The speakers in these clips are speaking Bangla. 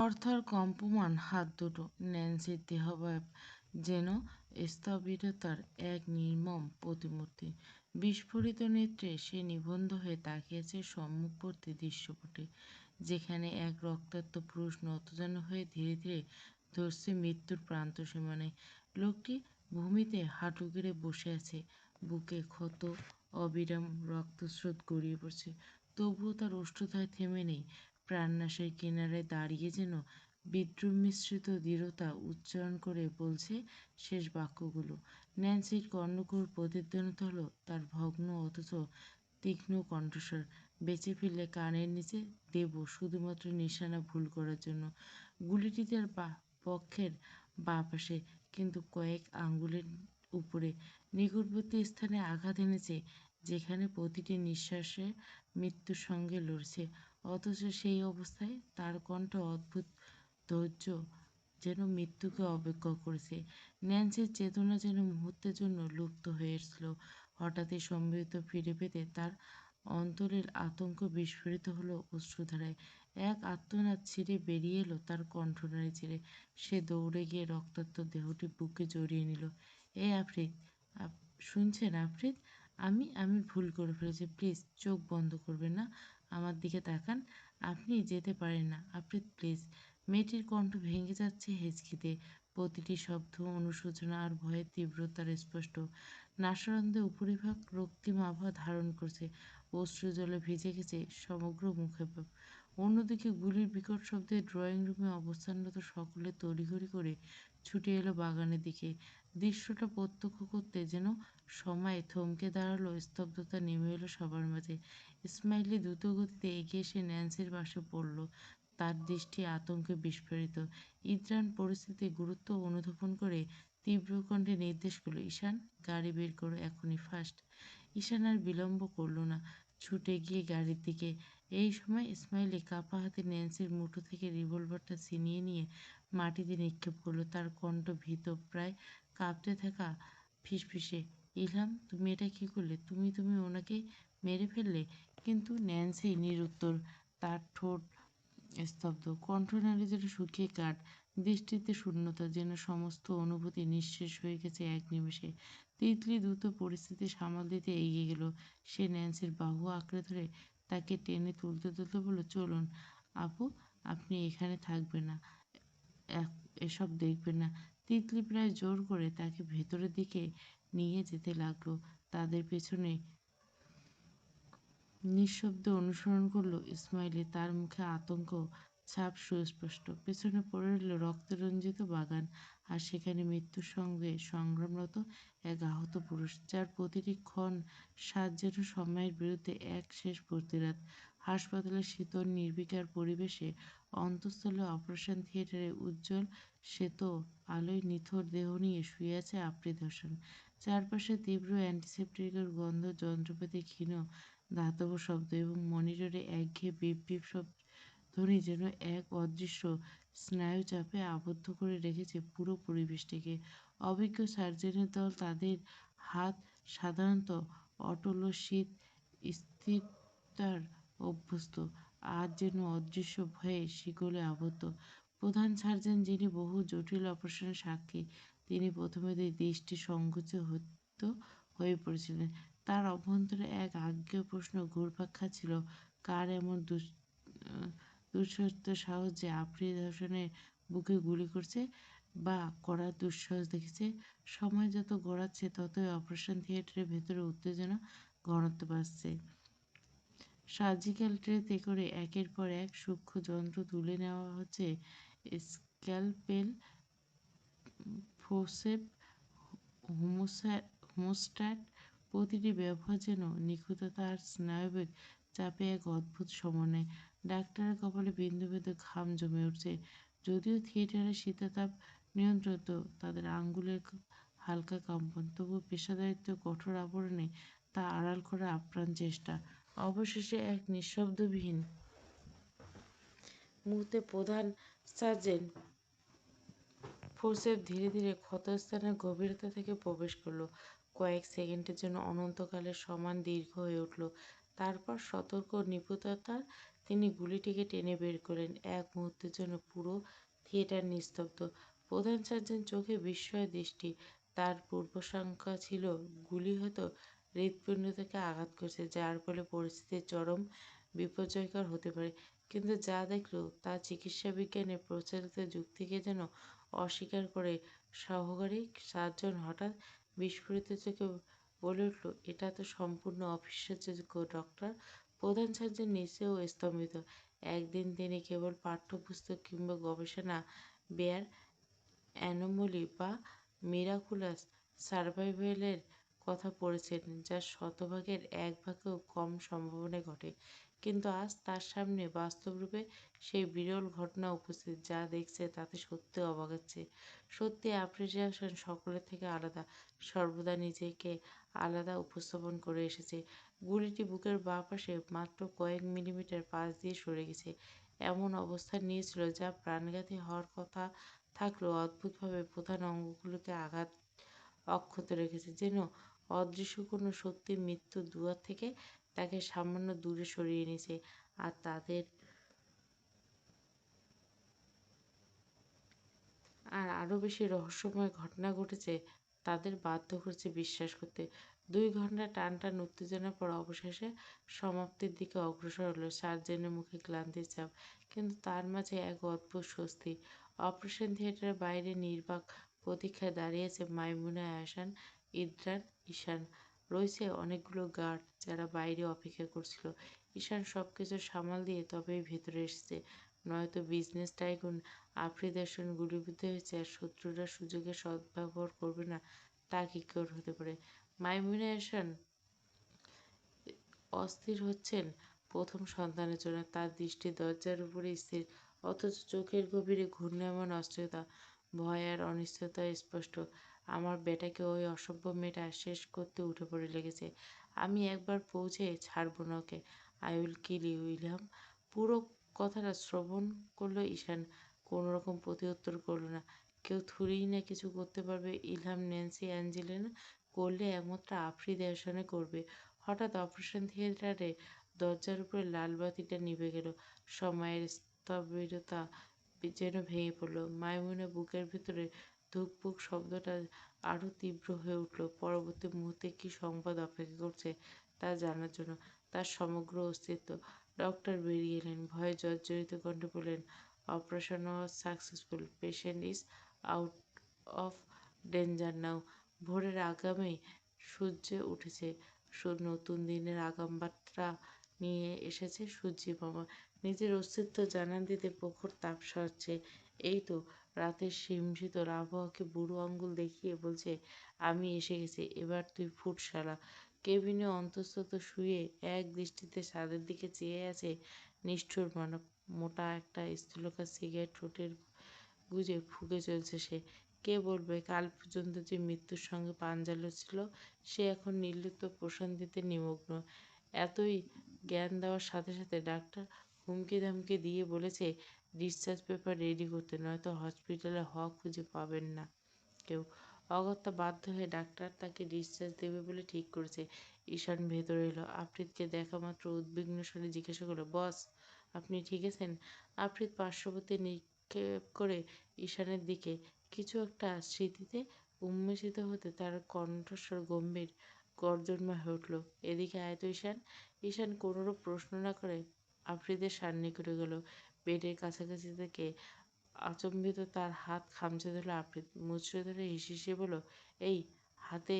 থরথর কম্পমান হাত দুটো, ন্যান্সির দেহাবয়ব যেন স্থবিরতার এক নির্মম প্রতিমূর্তি। বিস্ফোরিত নেত্রে সে নিবন্ধ হয়ে তাকিয়েছে সম্মুখবর্তী দৃশ্যপটে, যেখানে এক রক্তাক্ত পুরুষ নতজানু হয়ে ধীরে ধীরে ধরছে মৃত্যুর প্রান্ত সীমানায়। লোকটি ভূমিতে হাঁটু গেড়ে বসে আছে, বুকে ক্ষত, অবিরাম রক্তস্রোত গড়িয়ে পড়ছে। তবুও তার ওষ্ঠতায় থেমে নেই, প্রাণনাশের কিনারায় দাঁড়িয়ে যেন বিদ্রুপ মিশ্রিত দৃঢ়তা উচ্চারণ করে বলছে শেষ বাক্যগুলো। ন্যান্সির কর্ণকুহর প্রতিধ্বনিত হলো তার ভগ্ন অথচ তীক্ষ্ণ কণ্ঠস্বর। বেঁচে ফিরলে কানের নিচে দেব, শুধুমাত্র নিশানা ভুল করার জন্য। গুলিটি তার বক্ষের বাঁ পাশে, কিন্তু কয়েক আঙ্গুলের উপরে, নিকটবর্তী স্থানে আঘাত এনেছে, যেখানে প্রতিটি নিঃশ্বাসে মৃত্যুর সঙ্গে লড়ছে। অথচ সেই অবস্থায় তার কণ্ঠ অদ্ভুত ধৈর্য, যেন মৃত্যুকে অপেক্ষা করেছে। ন্যান্সির চেতনা যেন মুহূর্তের জন্য লুপ্ত হয়ে এসেছিল। হঠাৎই সম্মিলিত ফিরে পেতে তার অন্তরের আতঙ্ক বিস্ফোরিত হলো অশ্রুধারায়। এক আর্তনাদ ছিঁড়ে বেরিয়ে এলো তার কণ্ঠনালী ছেড়ে। সে দৌড়ে গিয়ে রক্তাক্ত দেহটি বুকে জড়িয়ে নিল। আফ্রিদ, শুনছেন আফ্রিদ? আমি ভুল করে ফেলেছি। প্লিজ চোখ বন্ধ করবেন না, আমার দিকে তাকান। আপনি যেতে পারেন না আফ্রিদ, প্লিজ। মেয়েটির কণ্ঠ ভেঙে যাচ্ছে হেঁচকিতে, প্রতিটি শব্দ অনুশোচনা আর ভয়ের তীব্রতার স্পষ্ট। নাসারন্ধে উপরিভাগ রক্তিম আভা ধারণ করছে, অশ্রু জলে ভিজে গেছে সমগ্র মুখে। অন্যদিকে গুলির বিকট শব্দে ড্রয়িং রুমে অবস্থানরত সকলে তড়িঘড়ি করে ছুটে এলো বাগানের দিকে। দৃশ্যটা প্রত্যক্ষ করতে যেন সময় থমকে দাঁড়ালো, স্তব্ধতা নেমে এলো সবার মাঝে। ইসমাইলি দ্রুত গতিতে এগিয়ে এসে ন্যান্সির পাশে পড়ল, তার দৃষ্টি আতঙ্কে বিস্ফোরিত। ইদ্রান পরিস্থিতির গুরুত্ব অনুধাবন করে তীব্র কণ্ঠে নির্দেশ করল, ঈশান, গাড়ি বের করো এখনই, ফাস্ট। ঈশান আর বিলম্ব করল না, ছুটে গিয়ে গাড়ির দিকে। এই সময় ইসমাইলি কাপা হাতে ন্যান্সির মুঠো থেকে রিভলভারটা ছিনিয়ে নিয়ে মাটিতে নিক্ষেপ করলো, তার কণ্ঠ ভীত, প্রায় কাঁপতে থাকা ফিসফিসে, ইলহাম, তুমি এটা কি করলে? তুমি ওনাকে মেরে ফেললে? কিন্তু ন্যান্সি নিরুত্তর, তার ঠোঁট স্তব্ধ, কণ্ঠনালী যেন শুকিয়ে কাঠ, দৃষ্টিতে শূন্যতা, যেন সমস্ত অনুভূতি নিঃশেষ হয়ে গেছে এক নিমেষে। তিতলি দ্রুত পরিস্থিতি সামাল দিতে এগিয়ে গেল। সে ন্যান্সির বাহু আঁকড়ে ধরে তাকে টেনে তুলতে তুলতে বলল, চলুন আপু, আপনি এখানে থাকবেন না, এসব দেখবেন না। তিতলি প্রায় জোর করে তাকে ভেতরের দিকে নিয়ে যেতে লাগলো। তাদের পেছনে নিঃশব্দে অনুসরণ করল ইসমাইলি, তার মুখে আতঙ্ক ছাপ সুস্পষ্ট। পেছনে পড়ে রইল রক্তরঞ্জিত বাগান, আর সেখানে মৃত্যুর সঙ্গে সংগ্রামরত এক আহত পুরুষ, যার প্রতিটি ক্ষণ সাজ যেন সময়ের বিরুদ্ধে এক শেষ প্রতিরাত। হাসপাতালের শীতল নির্বিকার পরিবেশে, অন্তঃস্থলে অপারেশন থিয়েটারে উজ্জ্বল শ্বেত আলোয় নিথর দেহ নিয়ে শুয়ে আছে আফ্রিদ হোসেন। চারপাশে তীব্র অ্যান্টিসেপ্টিকের গন্ধ, যন্ত্রপাতি ক্ষীণ ধাতব শব্দ এবং মনিটরে একঘেয়ে বিপ বিপ ধ্বনি যেন এক অদৃশ্য স্নায়ুচাপে আবদ্ধ করে রেখেছে পুরো পরিবেশটিকে। অভিজ্ঞ সার্জনের দল, তাদের হাত সাধারণত অটল শীত স্থিরতার অভ্যস্ত, আজ যেন অদৃশ্য ভয়ে শিকলে আবদ্ধ। প্রধান সার্জন, যিনি বহু জটিল অপারেশনের সাক্ষী, তিনি প্রথমে দৃষ্টি সংকুচিত হয়ে পড়েছিলেন। তার অভ্যন্তরে এক আজ্ঞেয় প্রশ্ন ঘুরপাক খাচ্ছিল, কার এমন দুঃসাহস সাহস যে আফ্রিদ হোসেনের বুকে গুলি করছে বা করার দুঃসাহস দেখেছে। সময় যত গড়াচ্ছে ততই অপারেশন থিয়েটারের ভেতরে উত্তেজনা ঘনত্ব বাড়ছে। সার্জিক্যাল ট্রেতে করে একের পর এক সূক্ষ্ম যন্ত্র তুলে নেওয়া হচ্ছে, স্ক্যালপেল, ফোর্সেপ, হোমোস্ট্যাট, প্রতিটি ব্যবহার যেন নিখুঁততা আর স্নায়ুবেগ চাপে এক অদ্ভুত সমন্বয়। ডাক্তারের কপালে বিন্দু বিন্দু ঘাম জমে উঠছে। যদিও থিয়েটারের শীতাতাপ নিয়ন্ত্রিত, তাদের আঙ্গুলের হালকা কম্পন, তবু পেশাদারিত্ব কঠোর আবরণে তা আড়াল করা আপ্রাণ চেষ্টা। অবশেষে এক নিঃশব্দবিহীন মুহূর্তে প্রধান সার্জেন্ট ফোর্সেপ ধীরে ধীরে ক্ষতস্থানের গভীরতা থেকে প্রবেশ করল। কয়েক সেকেন্ডের জন্য অনন্তকালের সমান দীর্ঘ হয়ে উঠল। তারপর সতর্ক নিপুণতার তিনি গুলিটিকে টেনে বের করলেন। এক মুহূর্তের জন্য পুরো থিয়েটার নিস্তব্ধ। প্রধান সার্জন চোখে বিস্ময় দৃষ্টি। তার পূর্বশঙ্কা ছিল গুলি হয়তো হৃৎপিণ্ডকে আঘাত করছে, যার ফলে পরিস্থিতি চরম বিপর্যয়কর হতে পারে। কিন্তু যা দেখল তা চিকিৎসা বিজ্ঞানের প্রচলিত যুক্তিকে যেন অস্বীকার করে। সহকারী সার্জন হঠাৎ বিস্ফোরিত চোখে বলে উঠল, এটা তো সম্পূর্ণ অবিশ্বাসযোগ্য, ডক্টর। প্রধান সার্জন নিচেও স্তম্ভিত। একদিন তিনি কেবল পাঠ্যপুস্তক কিংবা গবেষণা বেয়ার অ্যানোমলি বা মিরাকুলাস সারভাইভেলের কথা পড়েছেন, যা শতভাগের এক ভাগেও কম সম্ভাবনায় ঘটে। কিন্তু আজ তার সামনে বাস্তবরূপে সেই বিরল ঘটনা উপস্থিত। যা দেখছে তাতে সত্যি অবাক হচ্ছে। সত্যি অ্যাপ্রিসিয়েশন সকলের থেকে আলাদা, সর্বদা নিজেকে আলাদা উপস্থাপন করে এসেছে। গুলিটি বুকের বাঁ পাশে মাত্র কয়েক মিলিমিটার পাশ দিয়ে সরে গেছে। এমন অবস্থান নিয়েছিল যা প্রাণঘাতী হওয়ার কথা থাকলেও অদ্ভুতভাবে প্রধান অঙ্গগুলোতে আঘাত অক্ষত রেখেছে, যেন অদৃশ্য কোনো শক্তি মৃত্যুর দুয়ার থেকে তাকে সামান্য দূরে সরিয়ে নিয়েছে। আর আরও বেশি রহস্যময় ঘটনা ঘটেছে তাদের বাধ্য করেছে বিশ্বাস করতে। 2 ঘন্টা টানটান উত্তেজনার পর অবশেষে সমাপ্তির দিকে অগ্রসর হলো। সার্জেনের মুখে ক্লান্তির ছাপ, কিন্তু তার মাঝে এক অদ্ভুত স্বস্তি। অপারেশন থিয়েটারের বাইরে নির্বাক প্রতীক্ষায় দাঁড়িয়েছে মাইমুনা আহসান, ইদ্রান, ঈশান। রয়েছে অনেকগুলো গার্ড যারা বাইরে অপেক্ষা করছিল। ঈশান সবকিছু সামাল দিয়ে তবেই ভেতরে এসেছে। নয়তো বিজনেস টাইকুন আফ্রিদার সঙ্গে গুলিবিদ্ধ হয়েছে আর শত্রুরা সুযোগের সদ্ব্যবহার করবে না, তা কী করে হতে পারে? মাইমুনা এহসান অস্থির হচ্ছেন প্রথম সন্তানের জন্য। তার দৃষ্টি দরজার উপরে স্থির, অথচ চোখের গভীরে ঘূর্ণায়মান অস্থিরতা, ভয় আর অনিশ্চয়তা স্পষ্ট। আমার বেটাকে ওই অসভ্য মেয়েটা শেষ করতে উঠে পড়ে লেগেছে। আমি একবার পৌঁছে ছাড়ব না okay. I will kill you, Ilham. পুরো কথাটা শ্রবণ করলো ঈশান। কোনো রকম প্রতিউত্তর করল না। কেউ থুড়িই না কিছু করতে পারবে। ইলহাম, ন্যান্সি, অ্যাঞ্জেলিনা করলে একমাত্র আফ্রিদি আহসানে করবে। হঠাৎ অপারেশন থিয়েটারে দরজার উপরে লাল বাতিটা নিভে গেল। সময়ের স্থবিরতা যেন ভেঙে পড়ল। মাইমুনের বুকের ভেতরে ধুকপুক শব্দটা আরও তীব্র হয়ে উঠল। পরবর্তী মুহূর্তে কী সংবাদ অপেক্ষা করছে তা জানার জন্য তার সমগ্র অস্তিত্ব। ডক্টর বেরিয়ে এলেন, ভয়ে জর্জরিত কণ্ঠে বললেন, operation was successful, patient is out of danger now. ভোরের আগামেই সূর্য উঠেছে। নতুন দিনের আগাম বার্তা নিয়ে এসেছে সূর্যি মামা। নিজের অস্তিত্ব জানান দিতে প্রখর তাপ সরাচ্ছে। এই তো রাতের হিমশীতল আবহাওয়াকে বুড়ো আঙুল দেখিয়ে বলছে, আমি এসে গেছি, এবার তুই ফুট শালা। কেবিনে অন্তঃস্থ শুয়ে এক দৃষ্টিতে ছাদের দিকে চেয়ে আছে নিষ্ঠুর মানব। মোটা একটা স্থূলকায় সিগারেট ঠোঁটের গুজে ফুঁকে চলছে সে। কে বলবে কাল পর্যন্ত যে মৃত্যুর সঙ্গে পাঞ্জা লড়ছিল, সে এখন নির্লিপ্ত প্রশান্তিতে নিমগ্ন। এতই জ্ঞান দেওয়ার সাথে সাথে ডাক্তার হুমকি ধামকি দিয়ে বলেছে ডিসচার্জ পেপার রেডি করতে, নয়তো হসপিটালে হক খুঁজে পাবেন না কেউ। অগত্যা বাধ্য হয়ে ডাক্তার তাকে ডিসচার্জ দেবে বলে ঠিক করেছে। ঈশান ভেতরে এলো। আফ্রিদকে দেখা মাত্র উদ্বিগ্ন স্বরে জিজ্ঞাসা করলো, বস, আপনি ঠিক আছেন? আফ্রিদ পার্শ্ববর্তী নিক্ষেপ করে ঈশানের দিকে। কিছু একটা স্মৃতিতে উন্মেষিত হতে তার কণ্ঠস্বর গম্ভীর গর্জনময় হয়ে উঠল। এদিকে আয় তো ঈশান। ঈশান কোনোরূপ প্রশ্ন না করে আফ্রিদের সান্নিকটে গেল। বেডের কাছাকাছি থেকে আচম্বিত তার হাত খামচে ধরল আফ্রিদ। মুচড়ে ধরে হেসে বলল, এই হাতে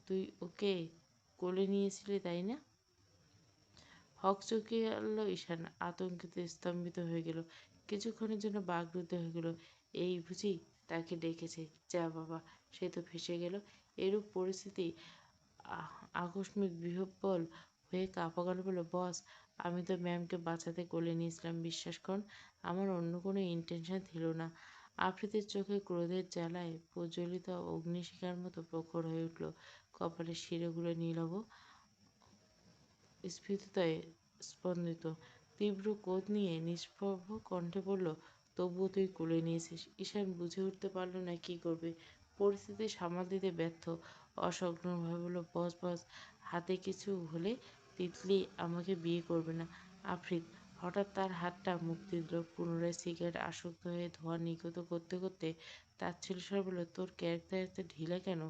তুই ওকে কোলে নিয়েছিলি, তাই না? হকচকিয়ে ঈশান আতঙ্কিত স্তম্ভিত হয়ে গেল। কিছুক্ষণের জন্য বাকরুদ্ধ হয়ে গেল। এই বুঝি তাকে ডেকেছে? যা বাবা, সে তো ফেঁসে গেল। এরূপ পরিস্থিতি আকস্মিক বিহ্বল হয়ে কাঁপা গলা বলল, বস, আমি তো ম্যামকে বাঁচাতে কোলে নিয়েছিলাম, বিশ্বাস করুন, আমার অন্য কোনো ইন্টেনশন ছিল না। আফ্রিদের চোখে ক্রোধের জ্বালায় প্রজ্বলিত অগ্নিশিখার মতো প্রখর হয়ে উঠল। কপালের শিরাগুলো নীলব স্ফীততায় স্পন্দিত। তীব্র ক্রোধ নিয়ে নিষ্প্রভ কণ্ঠে বলল, তবুও তুই কোলে নিয়েছিস। ঈশান বুঝে উঠতে পারল না কী করবে। পরিস্থিতি সামাল দিতে ব্যর্থ। অসংলগ্নভাবে বলল, বস বস, হাতে কিছু হলে তিতলি আমাকে বিয়ে করবে না। আফ্রিদ হঠাৎ তার হাতটা মুক্তি দিল। পুনরায় সিগারেট আসক্ত হয়ে ধোঁয়া নির্গত করতে করতে তাচ্ছিল্য স্বরে বলল, তোর ক্যারেক্টার এত ঢিলা কেন?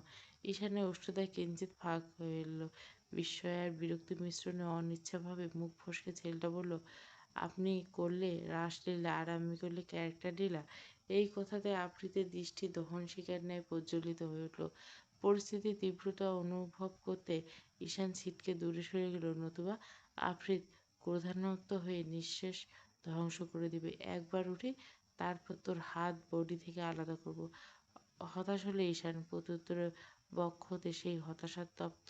ঈশানের ওষ্ঠদায় কিঞ্চিৎ ফাঁক হয়ে এল। বিস্ময় আর বিরক্তি মিশ্রণে অনিচ্ছাভাবে মুখ ফসকে ছেলেটা বলল, আপনি করলে রাসলীলা আর আমি করলে ক্যারেক্টার ঢিলা। এই কথাতে আফ্রিদের দৃষ্টি দহনশিখার ন্যায় প্রজ্বলিত হয়ে উঠল। পরিস্থিতির তীব্রতা অনুভব করতে ঈশান ছিটকে দূরে সরে গেল, নতুবা আফ্রিদ ক্রোধান্বিত হয়ে নিঃশেষ ধ্বংস করে দিবে। একবার উঠি, তারপর তোর হাত বডি থেকে আলাদা করব। হতাশ হলে ঈশান। প্রত্যুত্তরে বক্ষ হতে সেই হতাশাতপ্ত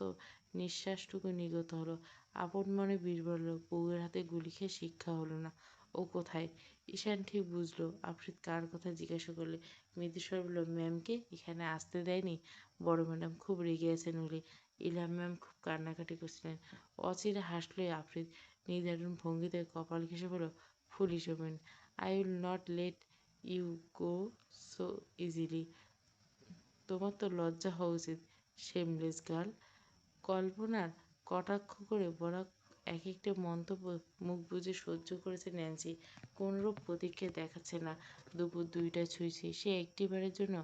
নিঃশ্বাসটুকু নির্গত হলো। আপন মনে বীরবল, বউয়ের হাতে গুলি খেয়ে শিক্ষা হলো না। ও কোথায়? ঈশান ঠিক বুঝল আফ্রিদ কার কথা জিজ্ঞাসা করলে। মৃদুস্বর বলল, ম্যামকে এখানে আসতে দেয়নি। বড় ম্যাডাম খুব রেগে আছেন বলে। ইলহাম ম্যাম খুব কান্নাকাটি করছিলেন। অচিরে হাসল আফ্রিদ। নির্ধারণ ভঙ্গিতে কপাল ঘেঁষে বলল, foolish women, I will not let you go so easily. তোমার তো লজ্জা হওয়া উচিত, শেমলেস গার্ল। কল্পনার কটাক্ষ করে বলা এক একটা মন্তব্য মুখ বুজে সহ্য করেছে ন্যান্সি। কোনরূপ প্রতিক্রিয়া দেখাচ্ছে না। দুপুর 2টায় ছুঁয়েছে। সে একটিবারের জন্য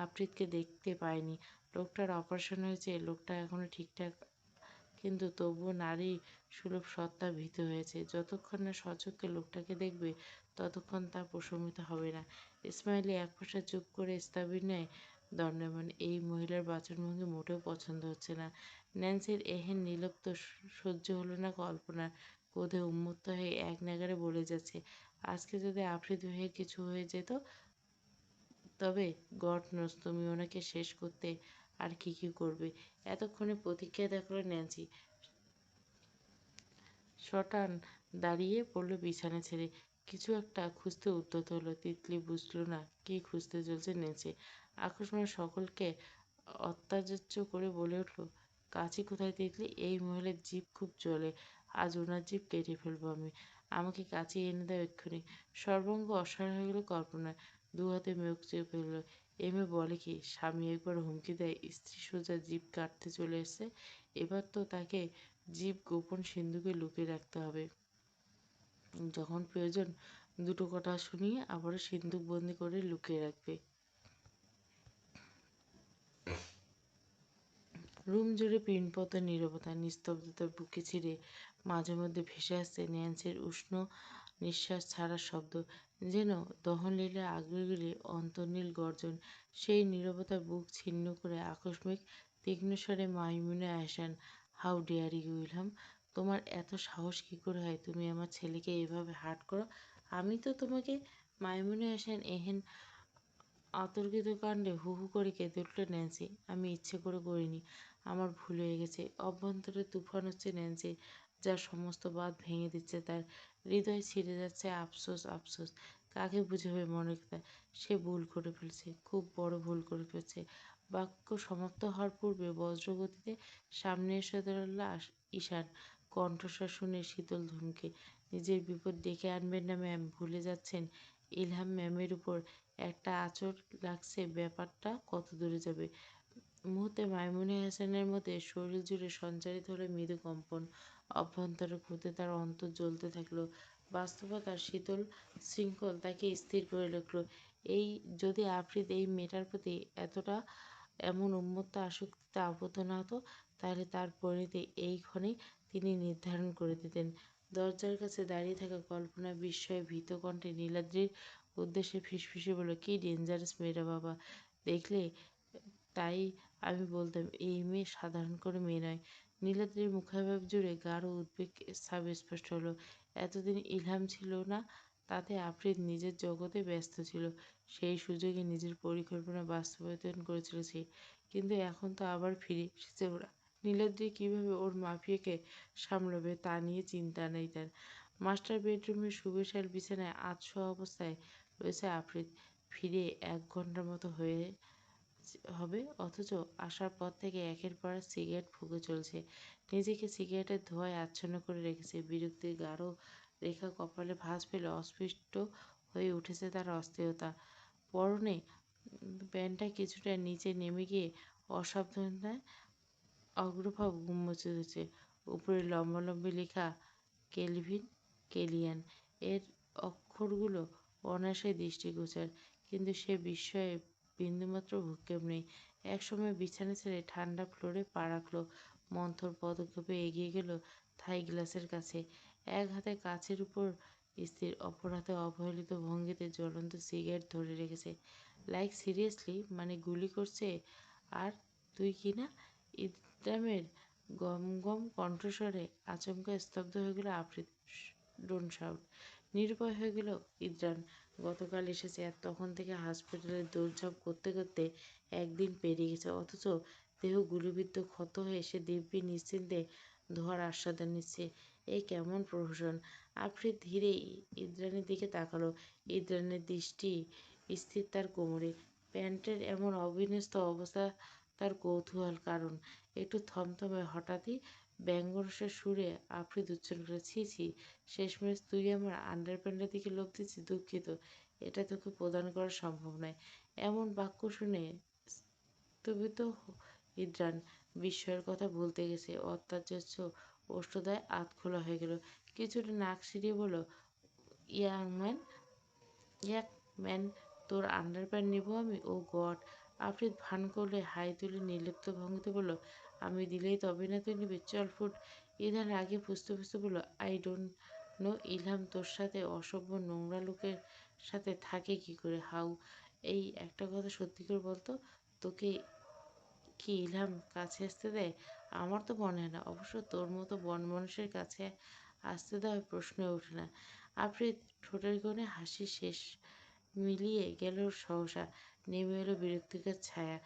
আফ্রিদকে দেখতে পায়নি। লোকটার অপারেশন হয়েছে, লোকটা এখনো ঠিকঠাক, কিন্তু তবুও নারী সুলভ সত্তা ভীত হয়েছে। যতক্ষণ না স্বচক্ষে লোকটাকে দেখবে ততক্ষণ তা প্রশমিত হবে না। ইসমাইলি একপাশে চুপ করে স্থবির ন্যায় দণ্ডায়মান। এই মহিলার বাচনভঙ্গি মোটেও পছন্দ হচ্ছে না। ন্যান্সির এহেন নির্লিপ্ত সহ্য হলো না কল্পনার। ক্রোধে উন্মত্ত হয়ে এক নাগাড়ে বলে যাচ্ছে, আজকে যদি আফ্রিদ ভাইয়ের কিছু হয়ে যেত, তবে গড নোস তুমি ওনাকে শেষ করতে আর কি কি করবে। এতক্ষণে প্রতিক্রিয়া দেখালো ন্যান্সি। শটান দাঁড়িয়ে পড়ল বিছানা ছেড়ে। কিছু একটা খুঁজতে উদ্যত হলো। তিতলি বুঝল না কি খুঁজতে চলছে নেচে। আকস্মাৎ সকলকে অত্যাচার্য করে বলে উঠল, কাঁচি কোথায় তিতলি? এই মহিলার জিভ খুব জ্বলে, আজ ওনার জিভ কেটে ফেলবো আমি। আমাকে কাঁচি এনে দাও এক্ষুনি। সর্বাঙ্গ অসাড় হয়ে গেল কল্পনার। দু হাতে মুখ চেপে ফেলল। এ মেয়ে বলে কি? স্বামী একবার হুমকি দেয়, স্ত্রী সোজা জিভ কাটতে চলে এসছে। এবার তো তাকে জিভ গোপন সিন্ধুকে লুকিয়ে রাখতে হবে। যখন প্রয়োজন দুটো কথা শুনিয়ে আবারও সিন্দুকবন্দি করে লুকিয়ে রাখবে। রুম জুড়ে পিনপত নীরবতা। নিস্তব্ধতার বুকে ছিঁড়ে মাঝে মধ্যে ভেসে আসছে ন্যান্সির উষ্ণ নিঃশ্বাস ছাড়ার শব্দ, যেন দহনলীলার আগ্নেয়গিরির অন্তর্নীল গর্জন। সেই নীরবতার বুক ছিন্ন করে আকস্মিক তীক্ষ্ণ স্বরে মাইমুনে Ahsan, how dare you Ilham, তোমার এত সাহস কী করে হয়? তুমি আমার ছেলেকে এভাবে হার্ট করো? আমি তো তোমাকে। মাইমুনে আহসান এহেন অতর্কিত কাণ্ডে হু হু করে কেঁদে উঠল ন্যান্সি। আমি ইচ্ছে করে করিনি, আমার ভুল হয়ে গেছে। অভ্যন্তরে তুফান হচ্ছে ন্যান্সির, যার সমস্ত বাঁধ ভেঙে দিচ্ছে তার। হৃদয় ছিঁড়ে যাচ্ছে আফসোস আফসোস। কাকে বুঝাবে মনিকা? সে ভুল করে ফেলছে, খুব বড় ভুল করে ফেলছে। বাক্য সমাপ্ত হওয়ার পূর্বে বজ্রগতিতে সামনে এসে দাঁড়াল ঈশান। কণ্ঠস্বর শুনে শীতল ধমকে, নিজের বিপদ ডেকে আনবেন না ম্যাম, ভুলে যাচ্ছেন ইলহাম ম্যামের উপর একটা আঁচড় লাগছে, ব্যাপারটা কত দূরে যাবে। মুহূর্তে মাইমুনে হাসানের মধ্যে শরীর জুড়ে সঞ্চারিত হলো মৃদু কম্পন। অভ্যন্তরের ক্রোধে তার অন্তর জ্বলতে থাকলো। বাস্তবতার শীতল শৃঙ্খল তাকে স্থির করে রাখল। এই যদি আফ্রিদ এই মেয়েটার প্রতি এতটা এমন উন্মত্ত আসক্তিতে আবদ্ধ না হতো, তাহলে তার পরিণতি এই ক্ষণেই তিনি নির্ধারণ করে দিতেন। দরজার কাছে দাঁড়িয়ে থাকা কল্পনা বিস্ময়ে ভীত কণ্ঠে নীলাদ্রির উদ্দেশ্যে ফিসফিসে বলল, কি ডেঞ্জারাস মেয়েরা বাবা, দেখলে? তাই আমি বলতাম এই মেয়ে সাধারণ কোনো মেয়ে নয়। নীলাদ্রির মুখাভাব জুড়ে গাঢ় উদ্বেগ ছাপ স্পষ্ট হলো। এতদিন ইলহাম ছিল না, তাতে আফ্রিদ নিজের জগতে ব্যস্ত ছিল। সেই সুযোগে নিজের পরিকল্পনা বাস্তবায়ন করেছিল সে। কিন্তু এখন তো আবার ফিরে এসেছে ওরা। নীলাদ্রি কীভাবে ওর মাফিয়াকে সামলাবে তা নিয়ে চিন্তা নেই তার। মাস্টার বেডরুমের সুবিশাল বিছানায় আধশোয়া অবস্থায় রয়েছে আফ্রিদ। ফিরে 1 ঘন্টার মতো হবে, অথচ আসার পর থেকে একের পর এক সিগারেট ফুঁকে চলছে। নিজেকে সিগারেটের ধোঁয়ায় আচ্ছন্ন করে রেখেছে। বিরক্তির গাঢ় রেখা কপালে ভাঁজ ফেলে অস্পষ্ট হয়ে উঠেছে তার অস্থিরতা। পরনে প্যান্টটা কিছুটা নিচে নেমে গিয়ে অসাবধানতায় অগ্রভাগ উন্মোচিত হয়েছে। উপরে লম্বালম্বি লেখা, কেলভিন কেলিয়ান। এর অক্ষরগুলো অনায়াসে দৃষ্টিগোচর, কিন্তু সে বিস্ময়ে বিন্দুমাত্র ভ্রুক্ষেপ নেই। একসময় বিছানা ছেড়ে ঠান্ডা ফ্লোরে পা রাখল, মন্থর পদক্ষেপে এগিয়ে গেল থাই গ্লাসের কাছে। এক হাতে কাচের উপর স্থির, অপর হাতে অবহেলিত ভঙ্গিতে জ্বলন্ত সিগারেট ধরে রেখেছে। Like seriously? মানে গুলি করছে? আর তুই কি না? ইদ্রামের গমগম কণ্ঠস্বরে আচমকা স্তব্ধ হয়ে গেল আফ্রিদ। Don't shout. নিরুপায় হয়ে গেল ইদ্রান। গতকাল এসেছে আর তখন থেকে হাসপাতালে দৌড়ঝাঁপ করতে করতে একদিন পেরিয়ে গেছে, অথচ দেহ গুলিবিদ্ধ ক্ষত হয়ে সে দিব্যি নিশ্চিন্তে ধোয়ার আস্বাদন নিচ্ছে। এই কেমন প্রহসন! আফ্রিদ ধীরে ইদ্রানের দিকে তাকালো। ইদ্রানের দৃষ্টি স্থির তার কোমরে। প্যান্টের এমন অবিন্যস্ত অবস্থা তার কৌতূহল কারণ একটু থমথমে। হঠাৎই ব্যঙ্গরসের সুরে আফ্রিদ উচ্চারণ করে, ছি ছি, শেষমেশ তুই আমার আন্ডারপ্যান্টের দিকে লোভ দিচ্ছিস। দুঃখিত, এটা তোকে প্রদান করা সম্ভব নয়। এমন বাক্য শুনে স্তম্ভিত ইদ্রান বিস্ময়ের কথা ভুলতে গেছে। অত্যাচার্য ওষ্ঠদ্বয় আধখোলা হয়ে গেল। কিছুটা নাক ছিঁড়িয়ে বলল, ইয়াং ম্যান, ইয়াক ম্যান, তোর আন্ডারপ্যান্ট নেবো আমি? ও গড! আফ্রিদ ভান করলে হাই তুলে নির্লিপ্ত ভঙ্গিতে বলল, আমি দিলেই তবে না তুই নিবি? চল ফুট। ইলহাম আগে ফুসতে ফুসতে বলল, আই ডোন্ট নো ইলহাম তোর সাথে অসভ্য নোংরা লোকের সাথে থাকে কি করে? হাউ? এই একটা কথা সত্যি করে বলতো, তোকে কি ইলহাম কাছে আসতে দেয়? আমার তো মনে হয় না। অবশ্য তোর মতো বনমানুষের কাছে আসতে দেওয়ার প্রশ্নই ওঠে না। আফ্রিদ ঠোঁটের কোণে হাসি শেষ মিলিয়ে গেল সহসা। নেমে এলো বিরক্তিকর ছায়া।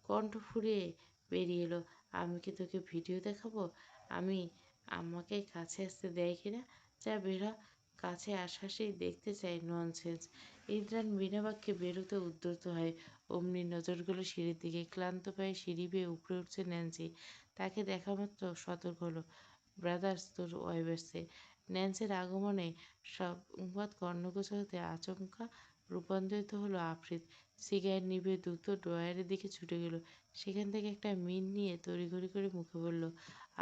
কণ্ঠ ফুরিয়ে বেরিয়ে এলো, আমি কি তোকে ভিডিও দেখাবো আমি আমাকে কাছে আসতে দেয় কিনা? যা বের হ। কাছে আসাসেই দেখতে চাই। ননসেন্স! ইন্দ্রাণ বিনা বাক্যে বেরোতে উদ্যত হয়। অমনি নজর গেল সিঁড়ির দিকে। ক্লান্ত পায়ে সিঁড়ি বেয়ে উপরে উঠছে ন্যান্সি। তাকে দেখা মাত্র সতর্ক হলো, ব্রাদার্স, তোর ওয়াইফ এসছে। ন্যান্সির আগমনে সংবাদ কর্ণগোচর হতে আচমকা রূপান্তরিত হলো আফ্রিদ। সিগারেট নিভিয়ে দ্রুত ড্রয়ারের দিকে ছুটে গেল। সেখান থেকে একটা মিন নিয়ে তড়িঘড়ি করে মুখে বলল।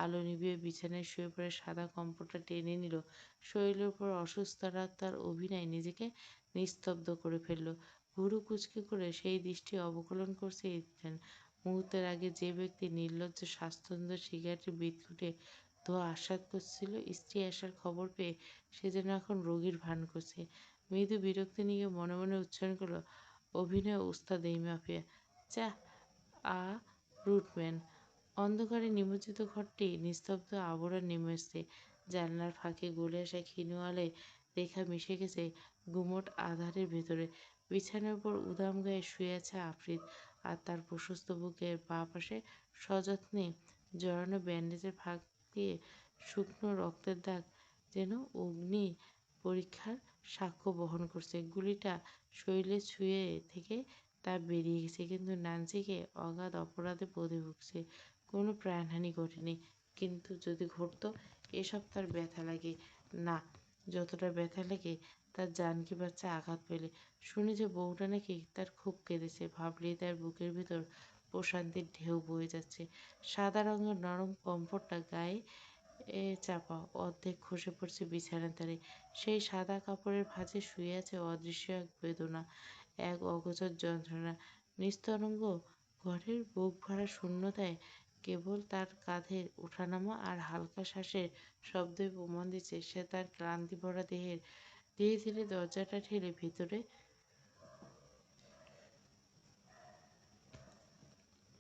আলো নিভিয়ে বিছানায় শুয়ে পড়ে সাদা কম্পটা টেনে নিল। শরীরের উপর অসুস্থতার অভিনয় নিজেকে নিস্তব্ধ করে ফেলল। ভুরু কুঁচকে করে সেই দৃষ্টি অবলোকন করছে ইদ্রান। মুহূর্তের আগে যে ব্যক্তি নির্লজ্জ স্বাচ্ছন্দ্য সিগারেটের বিদঘুটে ধোঁয়া আস্বাদ করছিল, স্ত্রী আসার খবর পেয়ে সে যেন এখন রোগীর ভান করছে। মৃদু বিরক্তি নিয়ে মনে মনে উচ্চারণ করল, অভিনয় উস্তাদ এই মাফিয়া। চাহ, আ রুটম্যান। অন্ধকারে নিমজ্জিত ঘরটি নিস্তব্ধ আবরণ নেমে এসছে। জানলার ফাঁকে গলে আসা ক্ষীণ আলোয় রেখা মিশে গেছে গুমোট আধারের ভেতরে। বিছানার উপর উদাম গায়ে শুয়ে আছে আফ্রিদ, আর তার প্রশস্ত বুকের বাঁ পাশে সযত্নে জড়ানো ব্যান্ডেজের ফাঁক দিয়ে শুকনো রক্তের দাগ যেন অগ্নি পরীক্ষার সাক্ষ্য বহন করছে। গুলিটা শরীরে ছুঁয়ে থেকে তা বেরিয়ে গেছে, কিন্তু নান্সিকে অগাধ অপরাধে বোধে ভুগছে। কোনো প্রাণহানি ঘটেনি, কিন্তু যদি ঘটতো, এসব তার ব্যথা লাগে না যতটা ব্যথা লাগে তার জানকী বাচ্চা আঘাত পেলে। শুনি যে বউটা নাকি তার খুব কেঁদেছে, ভাবলেই তার বুকের ভিতর প্রশান্তির ঢেউ বয়ে যাচ্ছে। সাদা রঙের নরম কম্ফর্টটা গায়ে চাপা, অর্ধেক খসে পড়ছে বিছানার ধারে। সেই সাদা কাপড়ের ভাঁজে শুয়ে আছে অদৃশ্য এক বেদনা, এক অগোচর যন্ত্রণা। নিস্তরঙ্গ ঘরের বুক ভরা শূন্যতায় কেবল তার কাঁধের ওঠানামা আর হালকা শ্বাসের শব্দই প্রমাণ দিচ্ছে সে তার ক্লান্তি ভরা দেহের ধীরে ধীরে দরজাটা ঠেলে ভিতরে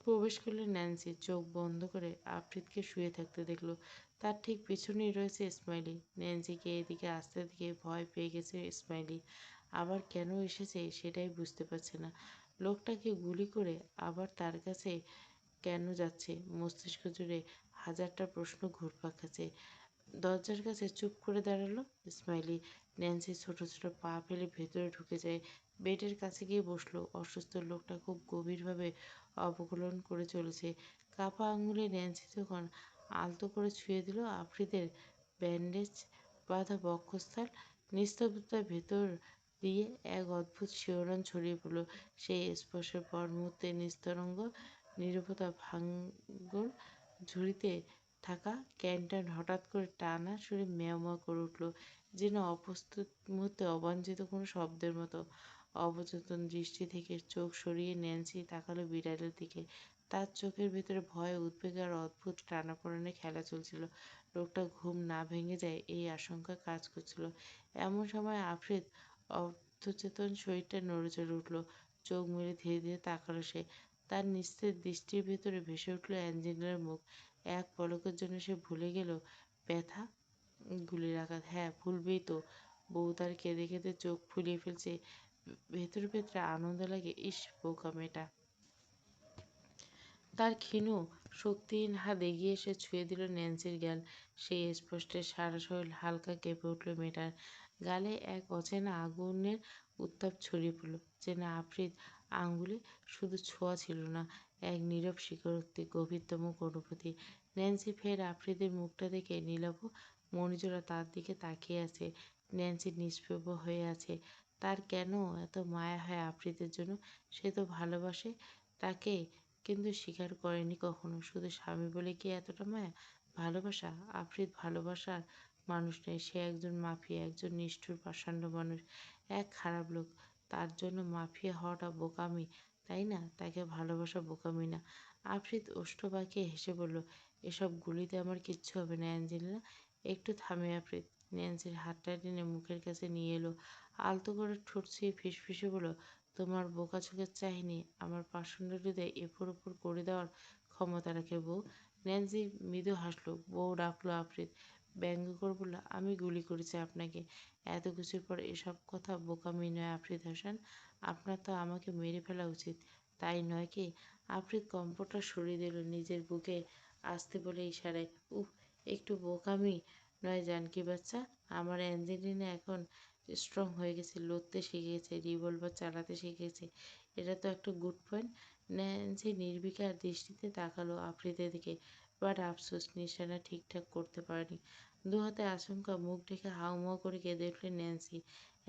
প্রবেশ করলেন ন্যান্সি। চোখ বন্ধ করে আফ্রিদকে শুয়ে থাকতে দেখল। তার ঠিক পিছনেই রয়েছে ইসমাইলি। ন্যান্সিকে এদিকে আসতে দেখে ভয় পেয়ে গেছে ইসমাইলি। আবার কেন এসেছে সেটাই বুঝতে পারছে না। লোকটাকে গুলি করে আবার তার কাছে কেন যাচ্ছে? মস্তিষ্ক জুড়ে হাজারটা প্রশ্ন ঘুরপাক খাচ্ছে। দরজার কাছে চুপ করে দাঁড়ালো ইসমাইলি। ন্যান্সি ছোট ছোট পা ফেলে ভেতরে ঢুকে যায়। বেডের কাছে গিয়ে বসলো। অসুস্থ লোকটা খুব গভীরভাবে অবলোকন করে চলেছে। কাপা আঙুলে ন্যান্সি যখন আলতো করে ছুঁয়ে দিল আফ্রিদের ব্যান্ডেজ বাঁধা বক্ষস্থল, নিস্তব্ধতার ভেতর দিয়ে এক অদ্ভুত শিহরণ ছড়িয়ে পড়ল। সেই স্পর্শের পর মুহূর্তে নিস্তরঙ্গ নীরবতা ভাঙল। ঝুড়িতে থাকা ক্যানটান হঠাৎ করে টানা সুরে ম্যাও ম্যাও করে উঠল। যেন অপ্রস্তুত মুহূর্তে অবাঞ্ছিত কোনো শব্দের মতো। অবচেতন দৃষ্টি থেকে চোখ সরিয়ে ন্যান্সি তাকালো বিড়ালের দিকে। তার চোখের ভেতরে ভয়, উদ্বেগ আর অদ্ভুত টানাপোড়েনের খেলা চলছিল। লোকটা ঘুম না ভেঙে যায় এই আশঙ্কা কাজ করছিল। এমন সময় আফ্রিদ অর্ধচেতন শরীরটা নড়েচড়ে উঠল। চোখ মেলে ধীরে ধীরে তাকালো সে। তার নিস্তেজ দৃষ্টির ভেতরে ভেসে উঠল অ্যাঞ্জেলিনার মুখ। এক পলকের জন্য সে ভুলে গেল ব্যথা, গুলির আঘাত। হ্যাঁ, ভুলবেই তো। বউ তার কেঁদে কেঁদে চোখ ফুলিয়ে ফেলছে। ভেতরে ভেতরে আনন্দ লাগে, ইস বোকা মেয়েটা। তার ক্ষীণ শক্তিহীন হাত এগিয়ে এসে ছুঁয়ে দিল ন্যান্সির গাল। সেই স্পষ্টে সারা শরীর হালকা কেঁপে উঠল মেয়েটার। গালে এক অচেনা আগুনের উত্তাপ ছড়িয়ে পড়ল। যেন আফ্রিদ আঙ্গুলে শুধু ছোঁয়া ছিল না, এক নীরব স্বীকারোক্তি, গভীরতম অনুভূতি। ন্যান্সি ফের আফ্রিদের মুখটা দেখে নীলাভ মণিজোড়া তার দিকে তাকিয়ে আছে। ন্যান্সি নিষ্প্রভ হয়ে আছে। তার কেন এত মায়া হয় আফ্রিদের জন্য? সে তো ভালোবাসে তাকে, কিন্তু স্বীকার করেনি কখনো। শুধু স্বামী বলে কি এতটা মায়া? ভালোবাসা? আফ্রিদ ভালোবাসার মানুষ নয়। সে একজন মাফিয়া, একজন নিষ্ঠুর পাষাণ্ড মানুষ, এক খারাপ লোক। তার জন্য মাফিয়া হওয়াটা বোকামি, তাই না? তাকে ভালোবাসা বোকামি না। আফ্রিদ ওষ্ঠ বাঁকিয়ে হেসে বলল, এসব গুলিতে আমার কিচ্ছু হবে না অ্যাঞ্জেলিনা। একটু থামে আফ্রিদ। ন্যান্সির হাতটা টেনে মুখের কাছে নিয়ে এলো। আলতো করে ঠোঁট ছুঁয়ে ফিসফিসে বলল, তোমার বোকা চোখের চাহনি আমার পাষণ্ড হৃদয় এপুর ওপর করে দেওয়ার ক্ষমতা রাখে বউ। ন্যান্সি মৃদু হাসলো। বউ ডাকলো আফ্রিদ। ব্যঙ্গ করে বলল, আমি গুলি করেছি আপনাকে। এত কিছুর পর এসব কথা বোকামি নয় আফ্রিদ হাসান। আপনার তো আমাকে মেরে ফেলা উচিত, তাই নয় কি? আফ্রিদ কম্পটা সরিয়ে দিল নিজের বুকে, আসতে বলে ইশারায়। উহ, একটু বোকামি নয় জানকী বাচ্চা। আমার অ্যাঞ্জেলিনা এখন স্ট্রং হয়ে গেছে, লড়তে শিখে গেছে, রিভলভার চালাতে শিখেছে। এটা তো একটা গুড পয়েন্ট। ন্যান্সি নির্বিকার দৃষ্টিতে তাকালো আফ্রিদের দিকে। বাট আফসোস, নিশানা ঠিকঠাক করতে পারেনি। দু হাতে আচমকা মুখ ঢেকে হাউমাউ করে কেঁদে উঠলেন ন্যান্সি।